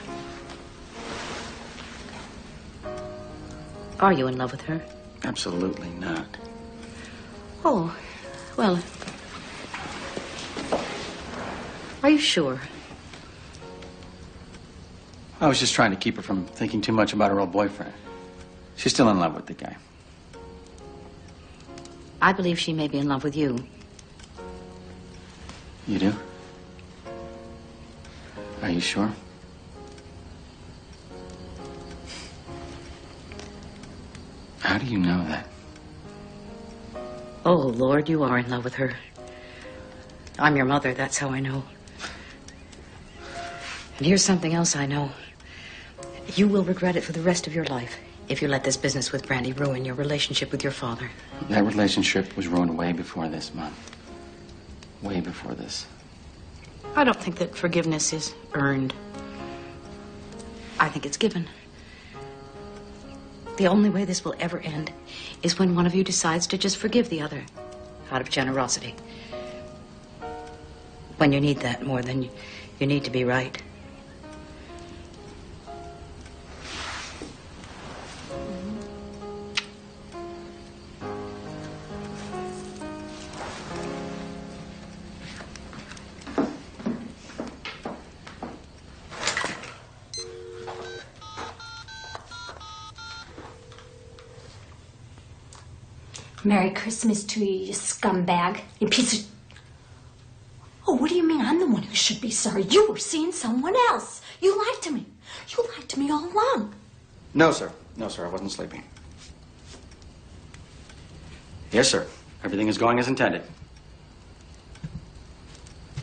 Are you in love with her? Absolutely not. Oh, well. Are you sure? I was just trying to keep her from thinking too much about her old boyfriend. She's still in love with the guy. I believe she may be in love with you. You do? Are you sure? How do you know that? Oh, Lord, you are in love with her. I'm your mother, that's how I know. And here's something else I know. You will regret it for the rest of your life if you let this business with Brandy ruin your relationship with your father. That relationship was ruined way before this, Mom. Way before this. I don't think that forgiveness is earned. I think it's given. The only way this will ever end is when one of you decides to just forgive the other out of generosity. When you need that more than you need to be right. Merry Christmas to you, you scumbag. You piece of... Oh, what do you mean I'm the one who should be sorry? You were seeing someone else. You lied to me. You lied to me all along. No, sir. No, sir, I wasn't sleeping. Yes, sir. Everything is going as intended.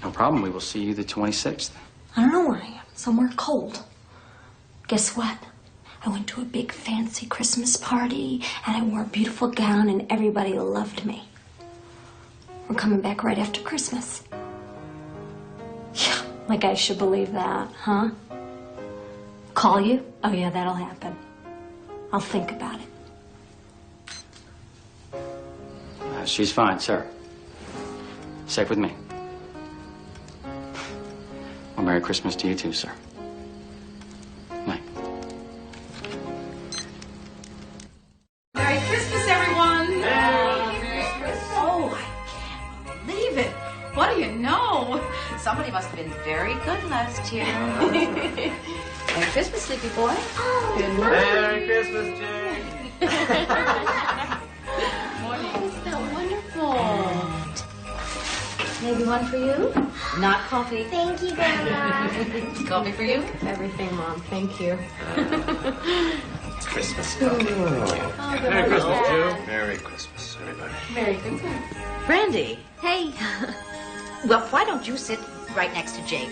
No problem. We will see you the 26th. I don't know where I am. Somewhere cold. Guess what? I went to a big fancy Christmas party and I wore a beautiful gown and everybody loved me. We're coming back right after Christmas. Yeah, like I should believe that, huh? Call you? Oh yeah, that'll happen. I'll think about it. She's fine, sir. Safe with me. Well, Merry Christmas to you too, sir. Night. Merry Christmas, everyone! Merry Christmas! Oh, I can't believe it. What do you know? very good last year. Merry Christmas, sleepy boy. Good Merry Christmas, Jake. Morning. Isn't that wonderful? Maybe one for you? Not coffee. Thank you, Grandma. Coffee for you? Everything, Mom. Thank you. It's Christmas. Oh, Merry Christmas, Joe. Merry Christmas, everybody. Merry Christmas. Brandy. Hey. Well, why don't you sit right next to Jake?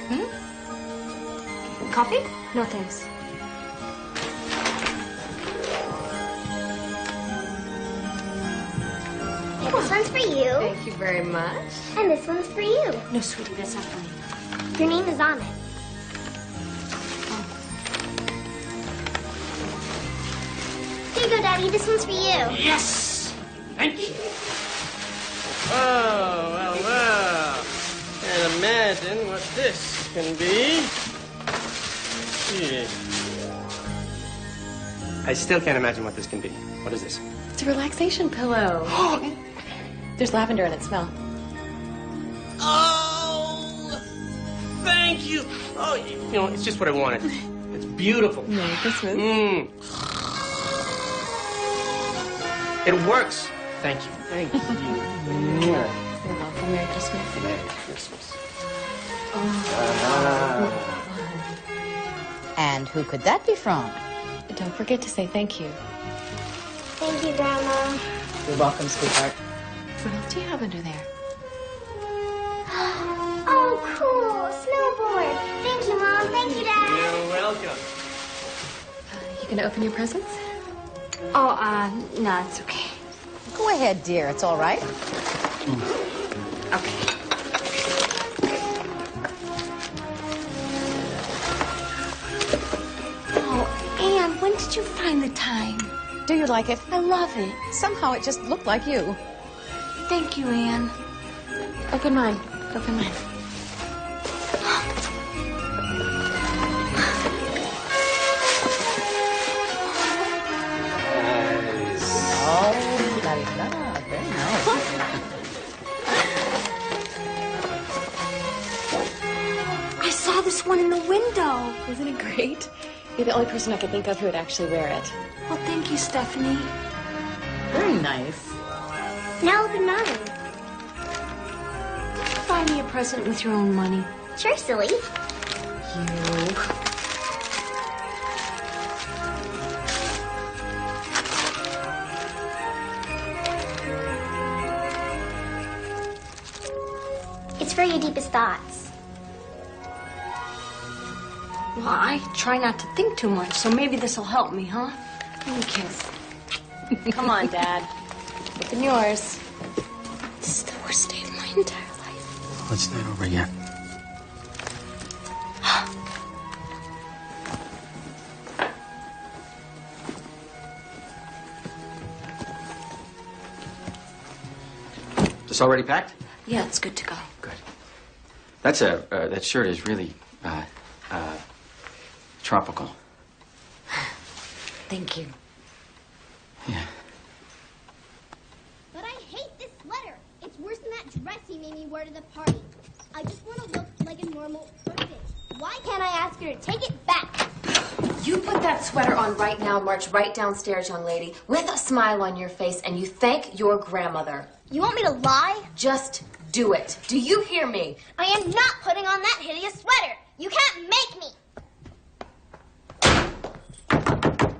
Coffee? No, thanks. This one's for you. Thank you very much. And this one's for you. No, sweetie, that's not for me. Your name is on it. Here you go, Daddy. This one's for you. Yes! Thank you. Oh, well. Can't imagine what this can be. Gee. I still can't imagine what this can be. What is this? It's a relaxation pillow. There's lavender in it. Smell. Oh! Thank you. Oh, you know, it's just what I wanted. It's beautiful. Merry Christmas. It works. Thank you. Thank you. You're welcome. Merry Christmas. Merry Christmas. And who could that be from? Don't forget to say thank you. Thank you, Grandma. You're welcome, sweetheart. What else do you have under there? Oh, cool. Snowboard. Thank you, Mom. Thank you, Dad. You're welcome. You gonna open your presents? Oh, no, it's okay. Go ahead, dear. It's all right. Okay. Oh, Anne, when did you find the time? Do you like it? I love it. Somehow it just looked like you. Thank you, Anne. Open mine. Open mine. Oh, la-di-da. Very nice. I saw this one in the window. Isn't it great? You're the only person I could think of who would actually wear it. Well, thank you, Stephanie. Very nice. Now open mine. Buy me a present with your own money. Sure, silly. You. It's for your deepest thoughts. Well, I try not to think too much, so maybe this will help me, huh? Give me a kiss. Come on, Dad. Open yours. This is the worst day of my entire life. It's not over yet. This already packed? Yeah, it's good to go. Good. That's that shirt is really, tropical. Thank you. Yeah. But I hate this sweater. It's worse than that dress you made me wear to the party. I just want to look like a normal person. Why can't I ask her to take it back? You put that sweater on right now, march right downstairs, young lady, with a smile on your face, and you thank your grandmother. You want me to lie? Just do it. Do you hear me? I am not putting on that hideous sweater. You can't make me.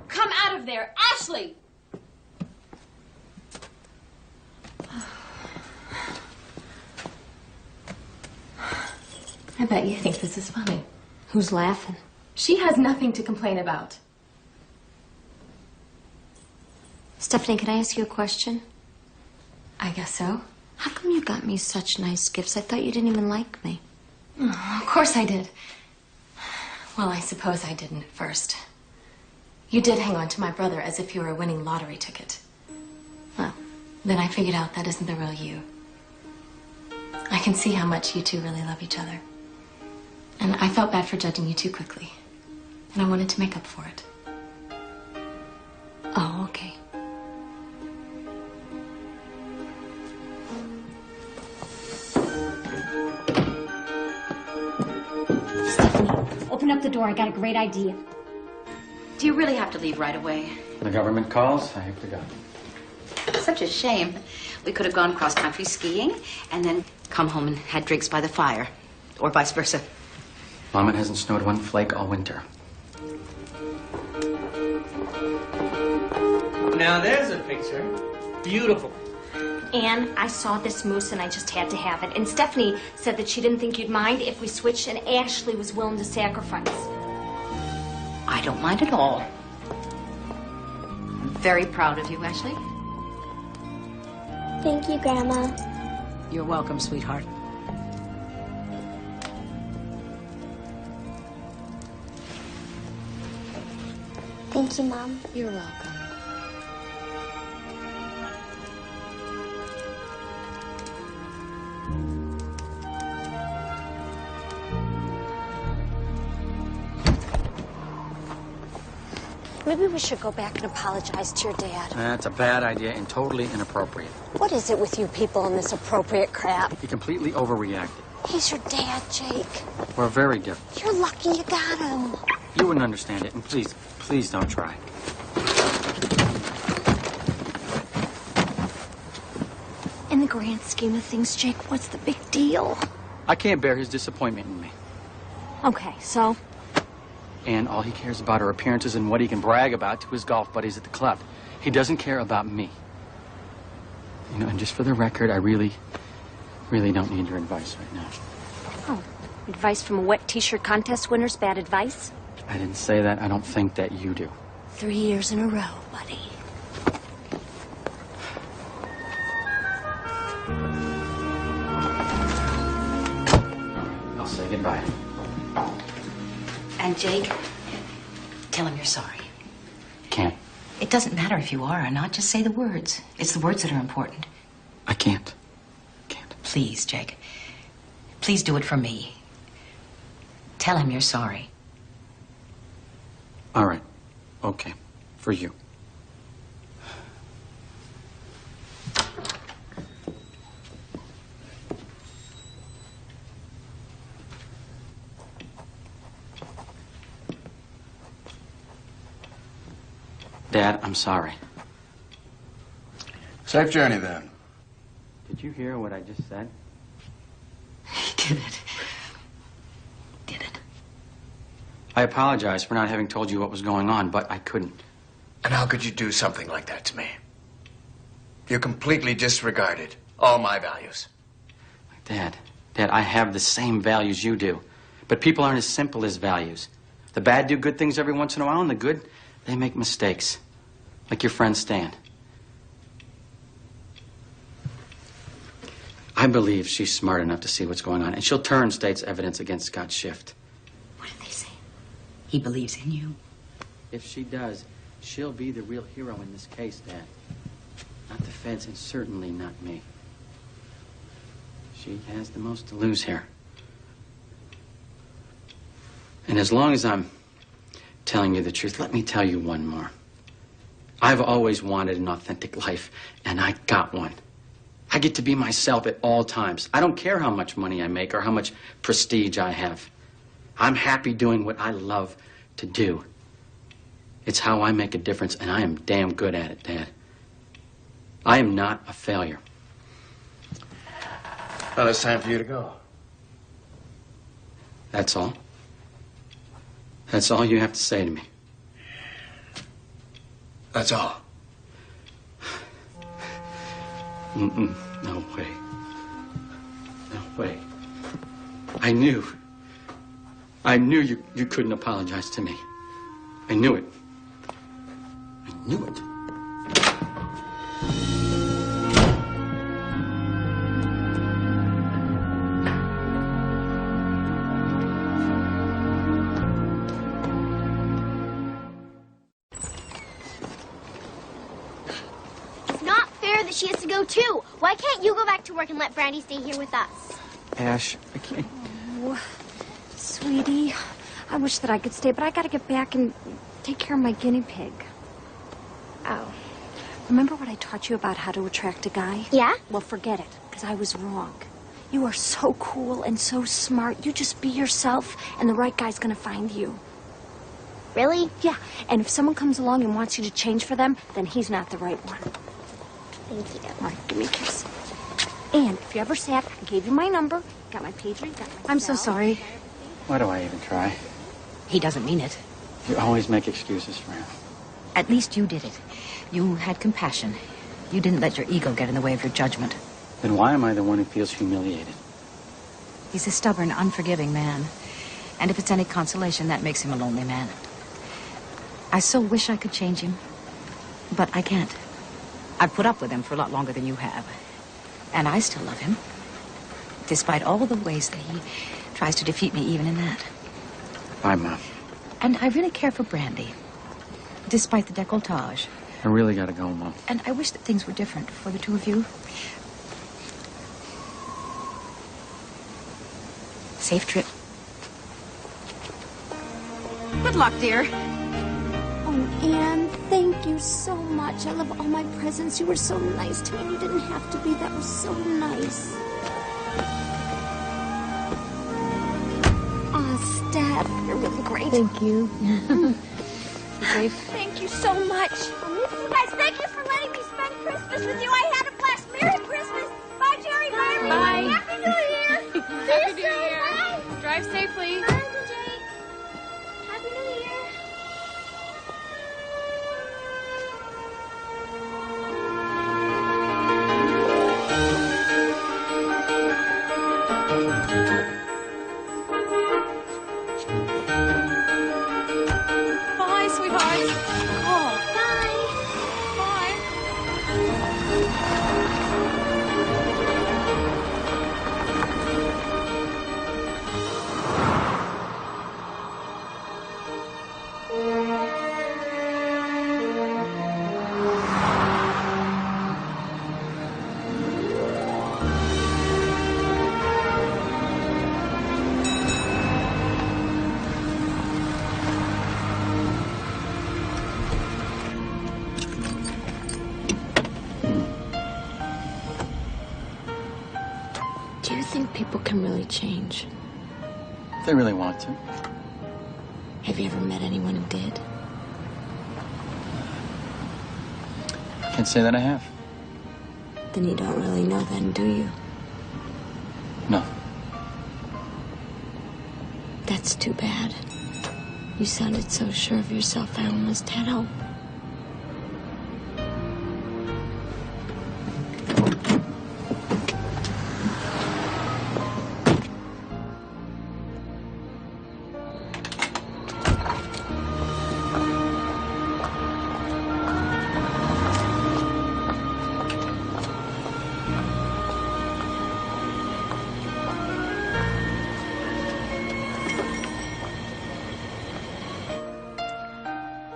Come out of there, Ashley! I bet you think this is funny. Who's laughing? She has nothing to complain about. Stephanie, can I ask you a question? I guess so. How come you got me such nice gifts? I thought you didn't even like me. Oh, of course I did. Well, I suppose I didn't at first. You did hang on to my brother as if you were a winning lottery ticket. Well, then I figured out that isn't the real you. I can see how much you two really love each other. And I felt bad for judging you too quickly. And I wanted to make up for it. Oh, okay. open up the door. I got a great idea. Do you really have to leave right away? The government calls, I have to go. Such a shame. We could have gone cross-country skiing and then come home and had drinks by the fire. Or vice versa. Mom, it hasn't snowed one flake all winter. Now there's a picture. Beautiful. Anne, I saw this moose and I just had to have it. And Stephanie said that she didn't think you'd mind if we switched and Ashley was willing to sacrifice. I don't mind at all. I'm very proud of you, Ashley. Thank you, Grandma. You're welcome, sweetheart. Thank you, Mom. You're welcome. Maybe we should go back and apologize to your dad. That's a bad idea and totally inappropriate. What is it with you people and this appropriate crap? He completely overreacted. He's your dad, Jake. We're very different. You're lucky you got him. You wouldn't understand it, and please don't try. In the grand scheme of things, Jake, what's the big deal? I can't bear his disappointment in me. Okay, so? And all he cares about are appearances and what he can brag about to his golf buddies at the club. He doesn't care about me. You know, and just for the record, I really don't need your advice right now. Oh, advice from a wet t-shirt contest winner's bad advice? I didn't say that. I don't think that you do. 3 years in a row, buddy. I'll say goodbye. And Jake, tell him you're sorry. Can't. It doesn't matter if you are or not. Just say the words. It's the words that are important. I can't. Please, Jake. Please do it for me. Tell him you're sorry. All right. Okay. For you. Dad, I'm sorry. Safe journey, then. Did you hear what I just said? He did it. I apologize for not having told you what was going on, but I couldn't. And how could you do something like that to me? You completely disregarded all my values. Dad, I have the same values you do. But people aren't as simple as values. The bad do good things every once in a while, and the good, they make mistakes. Like your friend Stan. I believe she's smart enough to see what's going on, and she'll turn state's evidence against Scott Schiff. What did they say? He believes in you. If she does, she'll be the real hero in this case, Dad. Not the feds, and certainly not me. She has the most to lose here. And as long as I'm telling you the truth, let me tell you one more. I've always wanted an authentic life, and I got one. I get to be myself at all times. I don't care how much money I make or how much prestige I have. I'm happy doing what I love to do. It's how I make a difference, and I am damn good at it, Dad. I am not a failure. Well, it's time for you to go. That's all? That's all you have to say to me? That's all. Mm-mm. No way. No way. I knew you couldn't apologize to me. I knew it. I knew it. She has to go too. Why can't you go back to work and let Brandy stay here with us? Ash, I can't. Oh, sweetie, I wish that I could stay, but I gotta get back and take care of my guinea pig. Oh. Remember what I taught you about how to attract a guy? Yeah? Well, forget it, because I was wrong. You are so cool and so smart. You just be yourself, and the right guy's gonna find you. Really? Yeah, and if someone comes along and wants you to change for them, then he's not the right one. Thank you. All right, give me a kiss. And if you're ever sad, I gave you my number, got my pager, got my I'm so cell. sorry. Why do I even try? He doesn't mean it. You always make excuses for him. At least you did it. You had compassion. You didn't let your ego get in the way of your judgment. Then why am I the one who feels humiliated? He's a stubborn, unforgiving man. And if it's any consolation, that makes him a lonely man. I so wish I could change him, but I can't. I've put up with him for a lot longer than you have. And I still love him, despite all the ways that he tries to defeat me even in that. Bye, Mom. And I really care for Brandy, despite the décolletage. I really gotta go, Mom. And I wish that things were different for the two of you. Safe trip. Good luck, dear. Oh, Anne, thank you so much. I love all my presents. You were so nice to me, and you didn't have to be. That was so nice. Oh, Steph, you're really great. Thank you. Safe. Thank you so much. I'll miss you guys. Thank you for letting me spend Christmas with you. I had a blast. Merry Christmas. Bye, Jerry. Bye, Rita. Bye. Happy New Year. Happy New See you soon. Year. Bye. Drive safely. Bye, Uncle Jake. Happy New Year. Bye, sweetheart. Oh, Bye. bye. Do you think people can really change? If they really want to. Have you ever met anyone who did? Can't say that I have. Then you don't really know then, do you? No. That's too bad. You sounded so sure of yourself, I almost had hope.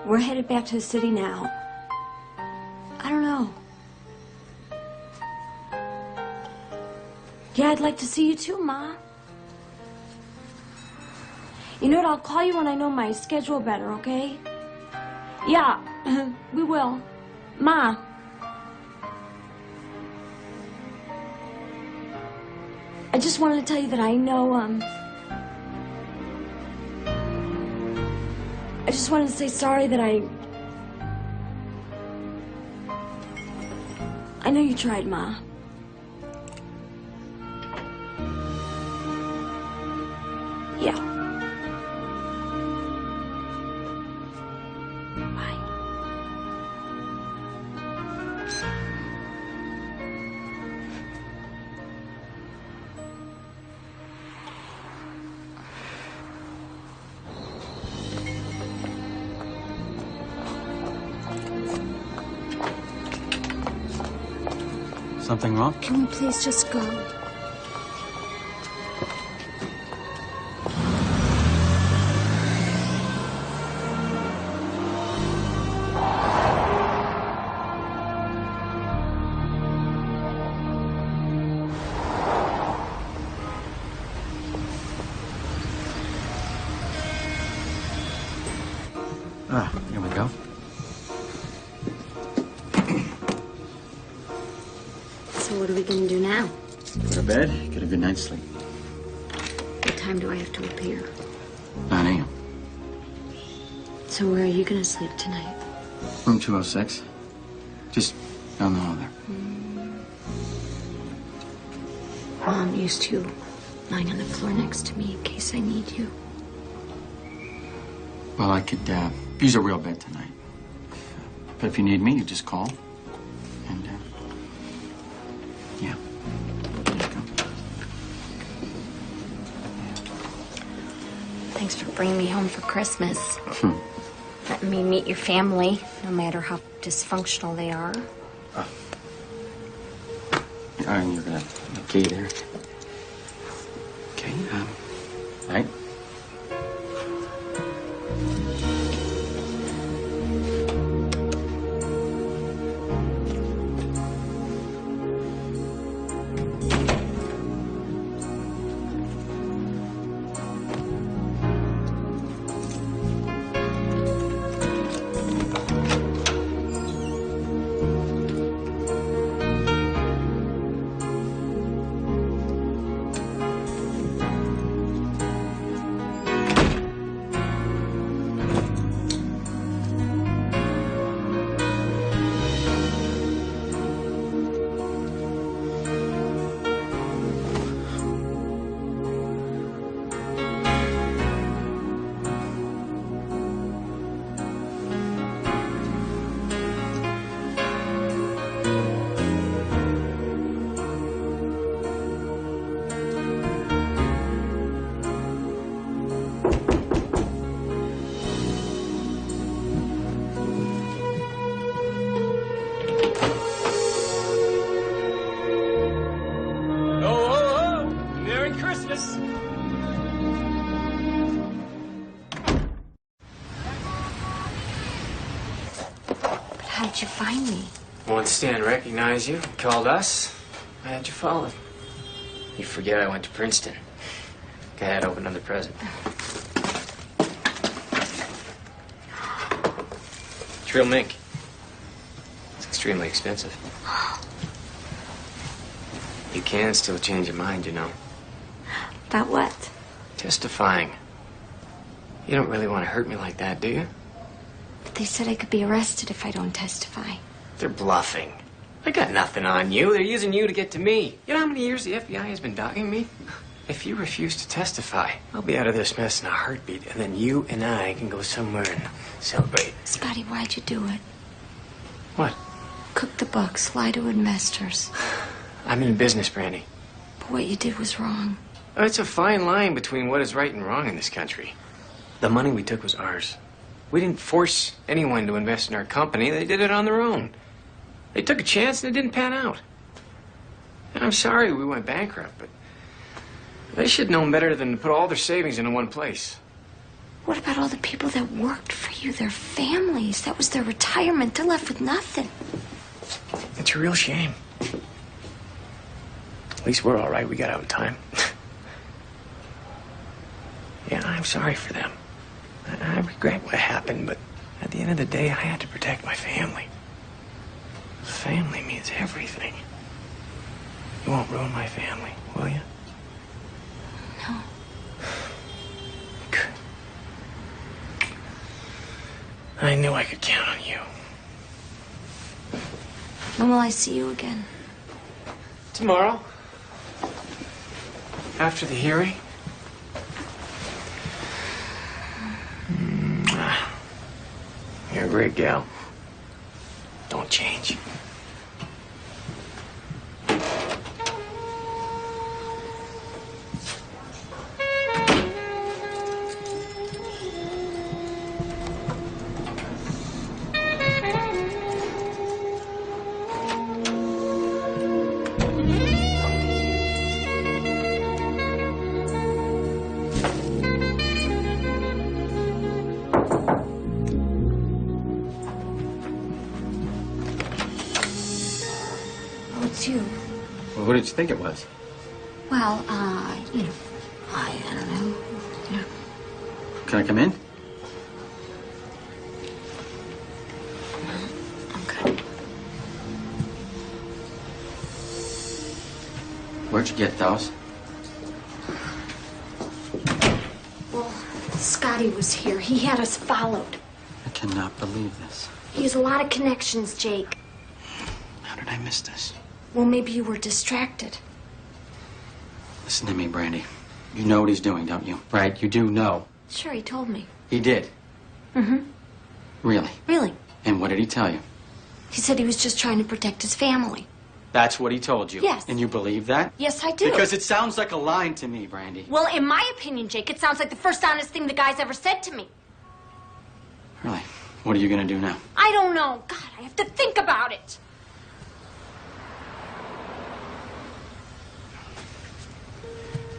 We're headed back to the city now. I don't know. Yeah, I'd like to see you too, Ma. You know what? I'll call you when I know my schedule better, okay? Yeah, we will. Ma. I just wanted to tell you that I know, I just wanted to say sorry that I know you tried, Ma. Yeah. Bye. Something wrong? Can we please just go? Here we go. So what are we gonna do now? Go to bed, get a good night's sleep. What time do I have to appear? 9 a.m. So where are you going to sleep tonight? Room 206. Just down the hall there. Mom used to lying on the floor next to me in case I need you. Well, I could use a real bed tonight. But if you need me, you just call. And, yeah. Thanks for bringing me home for Christmas. Letting me meet your family, no matter how dysfunctional they are. You're gonna key there. Okay, right. How'd you find me? Once Stan recognized you, called us, I had you followed. You forget I went to Princeton. Go ahead, open another present. It's real mink. It's extremely expensive. You can still change your mind, you know. About what? Testifying. You don't really want to hurt me like that, do you? But they said I could be arrested if I don't testify. They're bluffing. They got nothing on you. They're using you to get to me. You know how many years the FBI has been dogging me? If you refuse to testify, I'll be out of this mess in a heartbeat, and then you and I can go somewhere and celebrate. Scotty, why'd you do it? What? Cook the books, lie to investors. I'm in business, Brandy. But what you did was wrong. Oh, it's a fine line between what is right and wrong in this country. The money we took was ours. We didn't force anyone to invest in our company. They did it on their own. They took a chance and it didn't pan out. And I'm sorry we went bankrupt, but they should have known better than to put all their savings into one place. What about all the people that worked for you, their families? That was their retirement. They're left with nothing. It's a real shame. At least we're all right. We got out in time. Yeah, I'm sorry for them. I regret what happened, but at the end of the day, I had to protect my family. Family means everything. You won't ruin my family, will you? No. Good. I knew I could count on you. When will I see you again? Tomorrow. After the hearing. You're a great gal. Don't change. It's you. Well, who did you think it was? Well, you know, I don't know. Yeah. Can I come in? I'm good. Where'd you get those? Well, Scotty was here. He had us followed. I cannot believe this. He has a lot of connections, Jake. How did I miss this? Well, maybe you were distracted. Listen to me, Brandy. You know what he's doing, don't you? Right? You do know. Sure, he told me. He did. Mm-hmm. Really? Really? And what did he tell you? He said he was just trying to protect his family. That's what he told you? Yes. And you believe that? Yes, I do. Because it sounds like a line to me, Brandy. Well, in my opinion, Jake, it sounds like the first honest thing the guy's ever said to me. Really? What are you going to do now? I don't know. God, I have to think about it.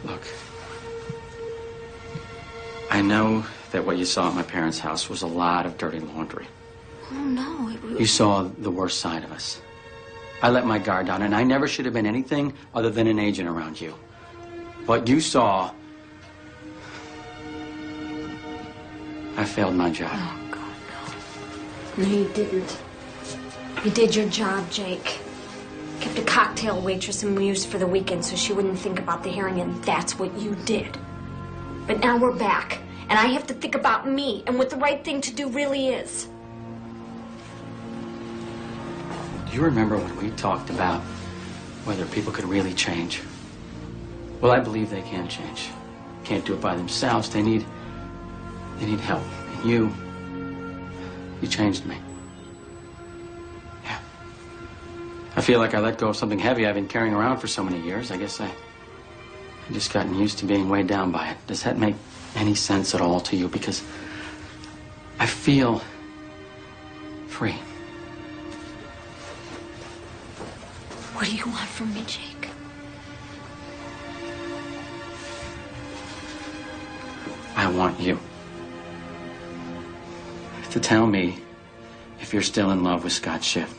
Look, I know that what you saw at my parents' house was a lot of dirty laundry. Oh, no. You saw the worst side of us. I let my guard down, and I never should have been anything other than an agent around you. What you saw, I failed my job. Oh, God, no. No, you didn't. You did your job, Jake. Kept a cocktail waitress amused for the weekend so she wouldn't think about the hearing, and that's what you did. But now we're back, and I have to think about me and what the right thing to do really is. Do you remember when we talked about whether people could really change? Well, I believe they can change. Can't do it by themselves. They need help. And you changed me. Yeah. I feel like I let go of something heavy I've been carrying around for so many years. I guess I just gotten used to being weighed down by it. Does that make any sense at all to you? Because I feel free. What do you want from me, Jake? I want you to tell me if you're still in love with Scott Schiff.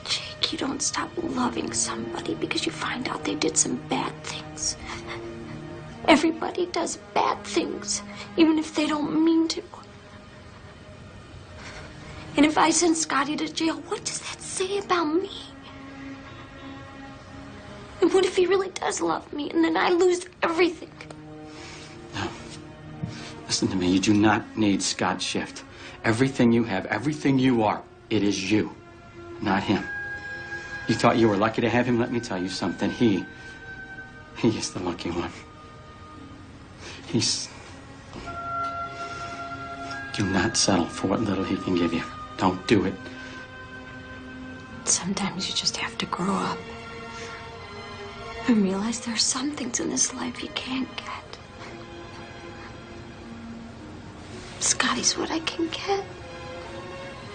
Jake, you don't stop loving somebody because you find out they did some bad things. Everybody does bad things, even if they don't mean to. And if I send Scotty to jail, what does that say about me? And what if he really does love me and then I lose everything? No. Listen to me. You do not need Scott Schiff. Everything you have, everything you are, it is you, not him. You thought you were lucky to have him? Let me tell you something. He is the lucky one. Do not settle for what little he can give you. Don't do it. Sometimes you just have to grow up and realize there are some things in this life you can't get. Scotty's what I can get.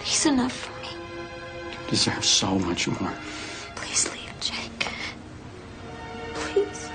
He's enough for me. You deserve so much more. Please leave, Jake. Please.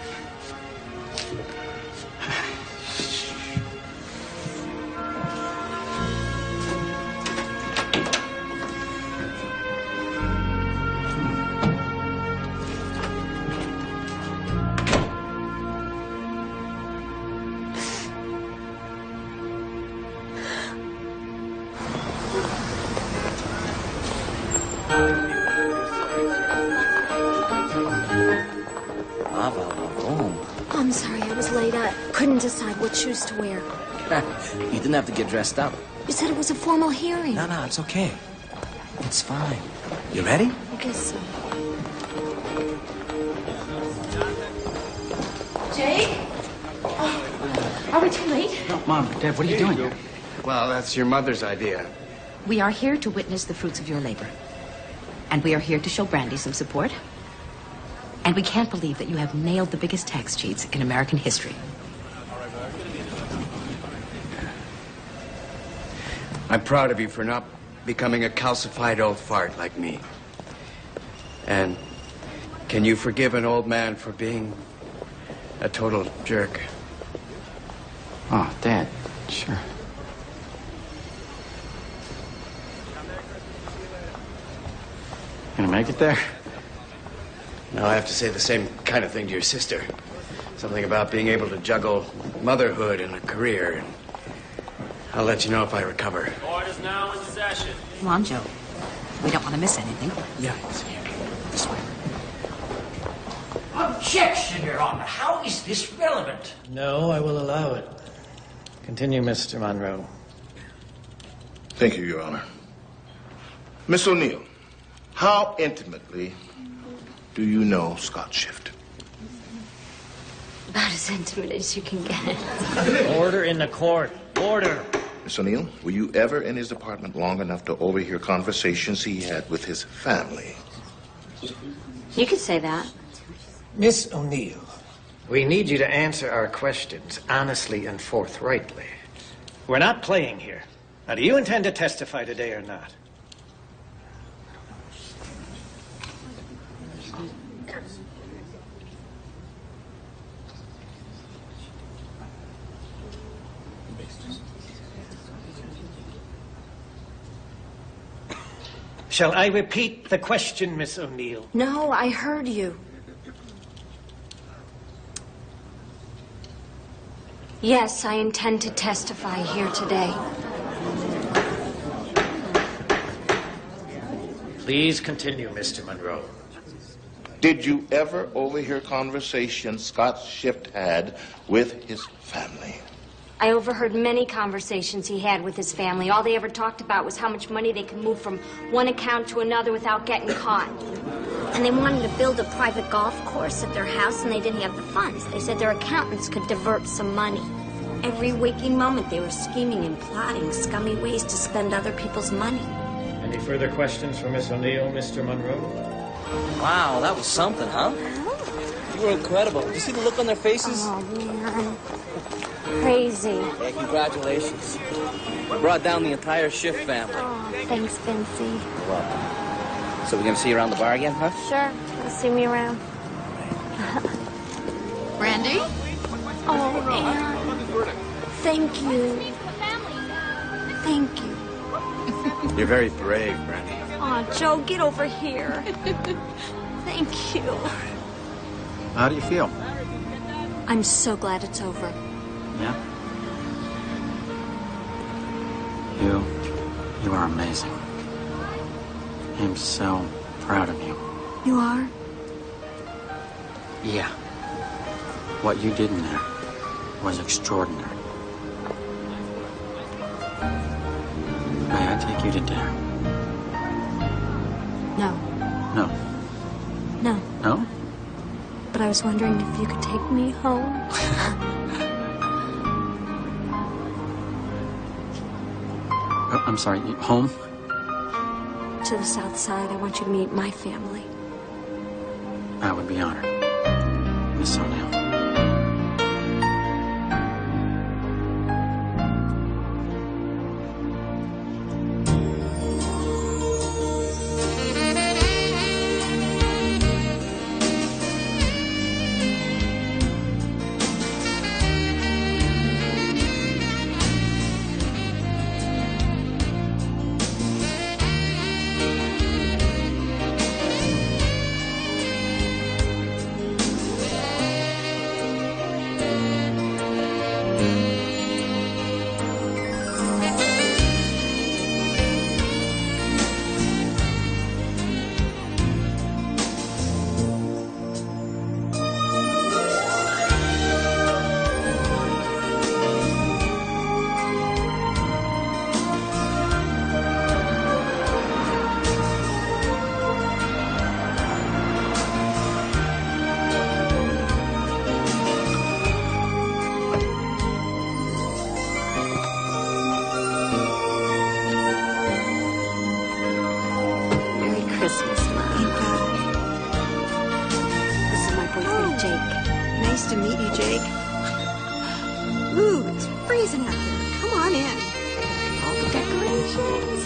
I'm sorry I was late. I couldn't decide what shoes to wear. You didn't have to get dressed up. You said it was a formal hearing. No, it's okay. It's fine. You ready? I guess so. Jake? Oh, are we too late? No, Mom, Dad, what are you doing here? Well, that's your mother's idea. We are here to witness the fruits of your labor. And we are here to show Brandy some support. And we can't believe that you have nailed the biggest tax cheats in American history. I'm proud of you for not becoming a calcified old fart like me. And can you forgive an old man for being a total jerk? Oh, Dad, sure. Gonna make it there? Now I have to say the same kind of thing to your sister. Something about being able to juggle motherhood and a career. And I'll let you know if I recover. Order's now in session. Come on, Joe. We don't want to miss anything. Yeah, it's here. This way. Objection, Your Honor. How is this relevant? No, I will allow it. Continue, Mr. Monroe. Thank you, Your Honor. Miss O'Neill, how intimately do you know Scott Shift? About as intimate as you can get. Order in the court. Order. Miss O'Neill, were you ever in his apartment long enough to overhear conversations he had with his family? You could say that. Miss O'Neill, we need you to answer our questions honestly and forthrightly. We're not playing here. Now, do you intend to testify today or not? Shall I repeat the question, Miss O'Neill? No, I heard you. Yes, I intend to testify here today. Please continue, Mr. Monroe. Did you ever overhear conversations Scott Shift had with his family? I overheard many conversations he had with his family. All they ever talked about was how much money they could move from one account to another without getting caught. And they wanted to build a private golf course at their house, and they didn't have the funds. They said their accountants could divert some money. Every waking moment, they were scheming and plotting scummy ways to spend other people's money. Any further questions for Miss O'Neill, Mr. Monroe? Wow, that was something, huh? You were incredible. Did you see the look on their faces? Oh, man. Crazy. Yeah, congratulations. You brought down the entire Shift family. Oh, thanks, Vincy. You're welcome. So we're gonna see you around the bar again, huh? Sure. You'll see me around. Brandy? Oh, Anne. Thank you. Thank you. You're very brave, Brandy. Oh, Joe, get over here. Thank you. How do you feel? I'm so glad it's over. Yeah? You are amazing. I'm so proud of you. You are? Yeah. What you did in there was extraordinary. May I take you to dinner? No. No. No. No? But I was wondering if you could take me home. I'm sorry, home? To the south side. I want you to meet my family. I would be honored, Miss O'Neill. Christmas, Mom. Thank God. This is my boyfriend, Jake. Nice to meet you, Jake. Ooh, it's freezing out there. Come on in. All the decorations.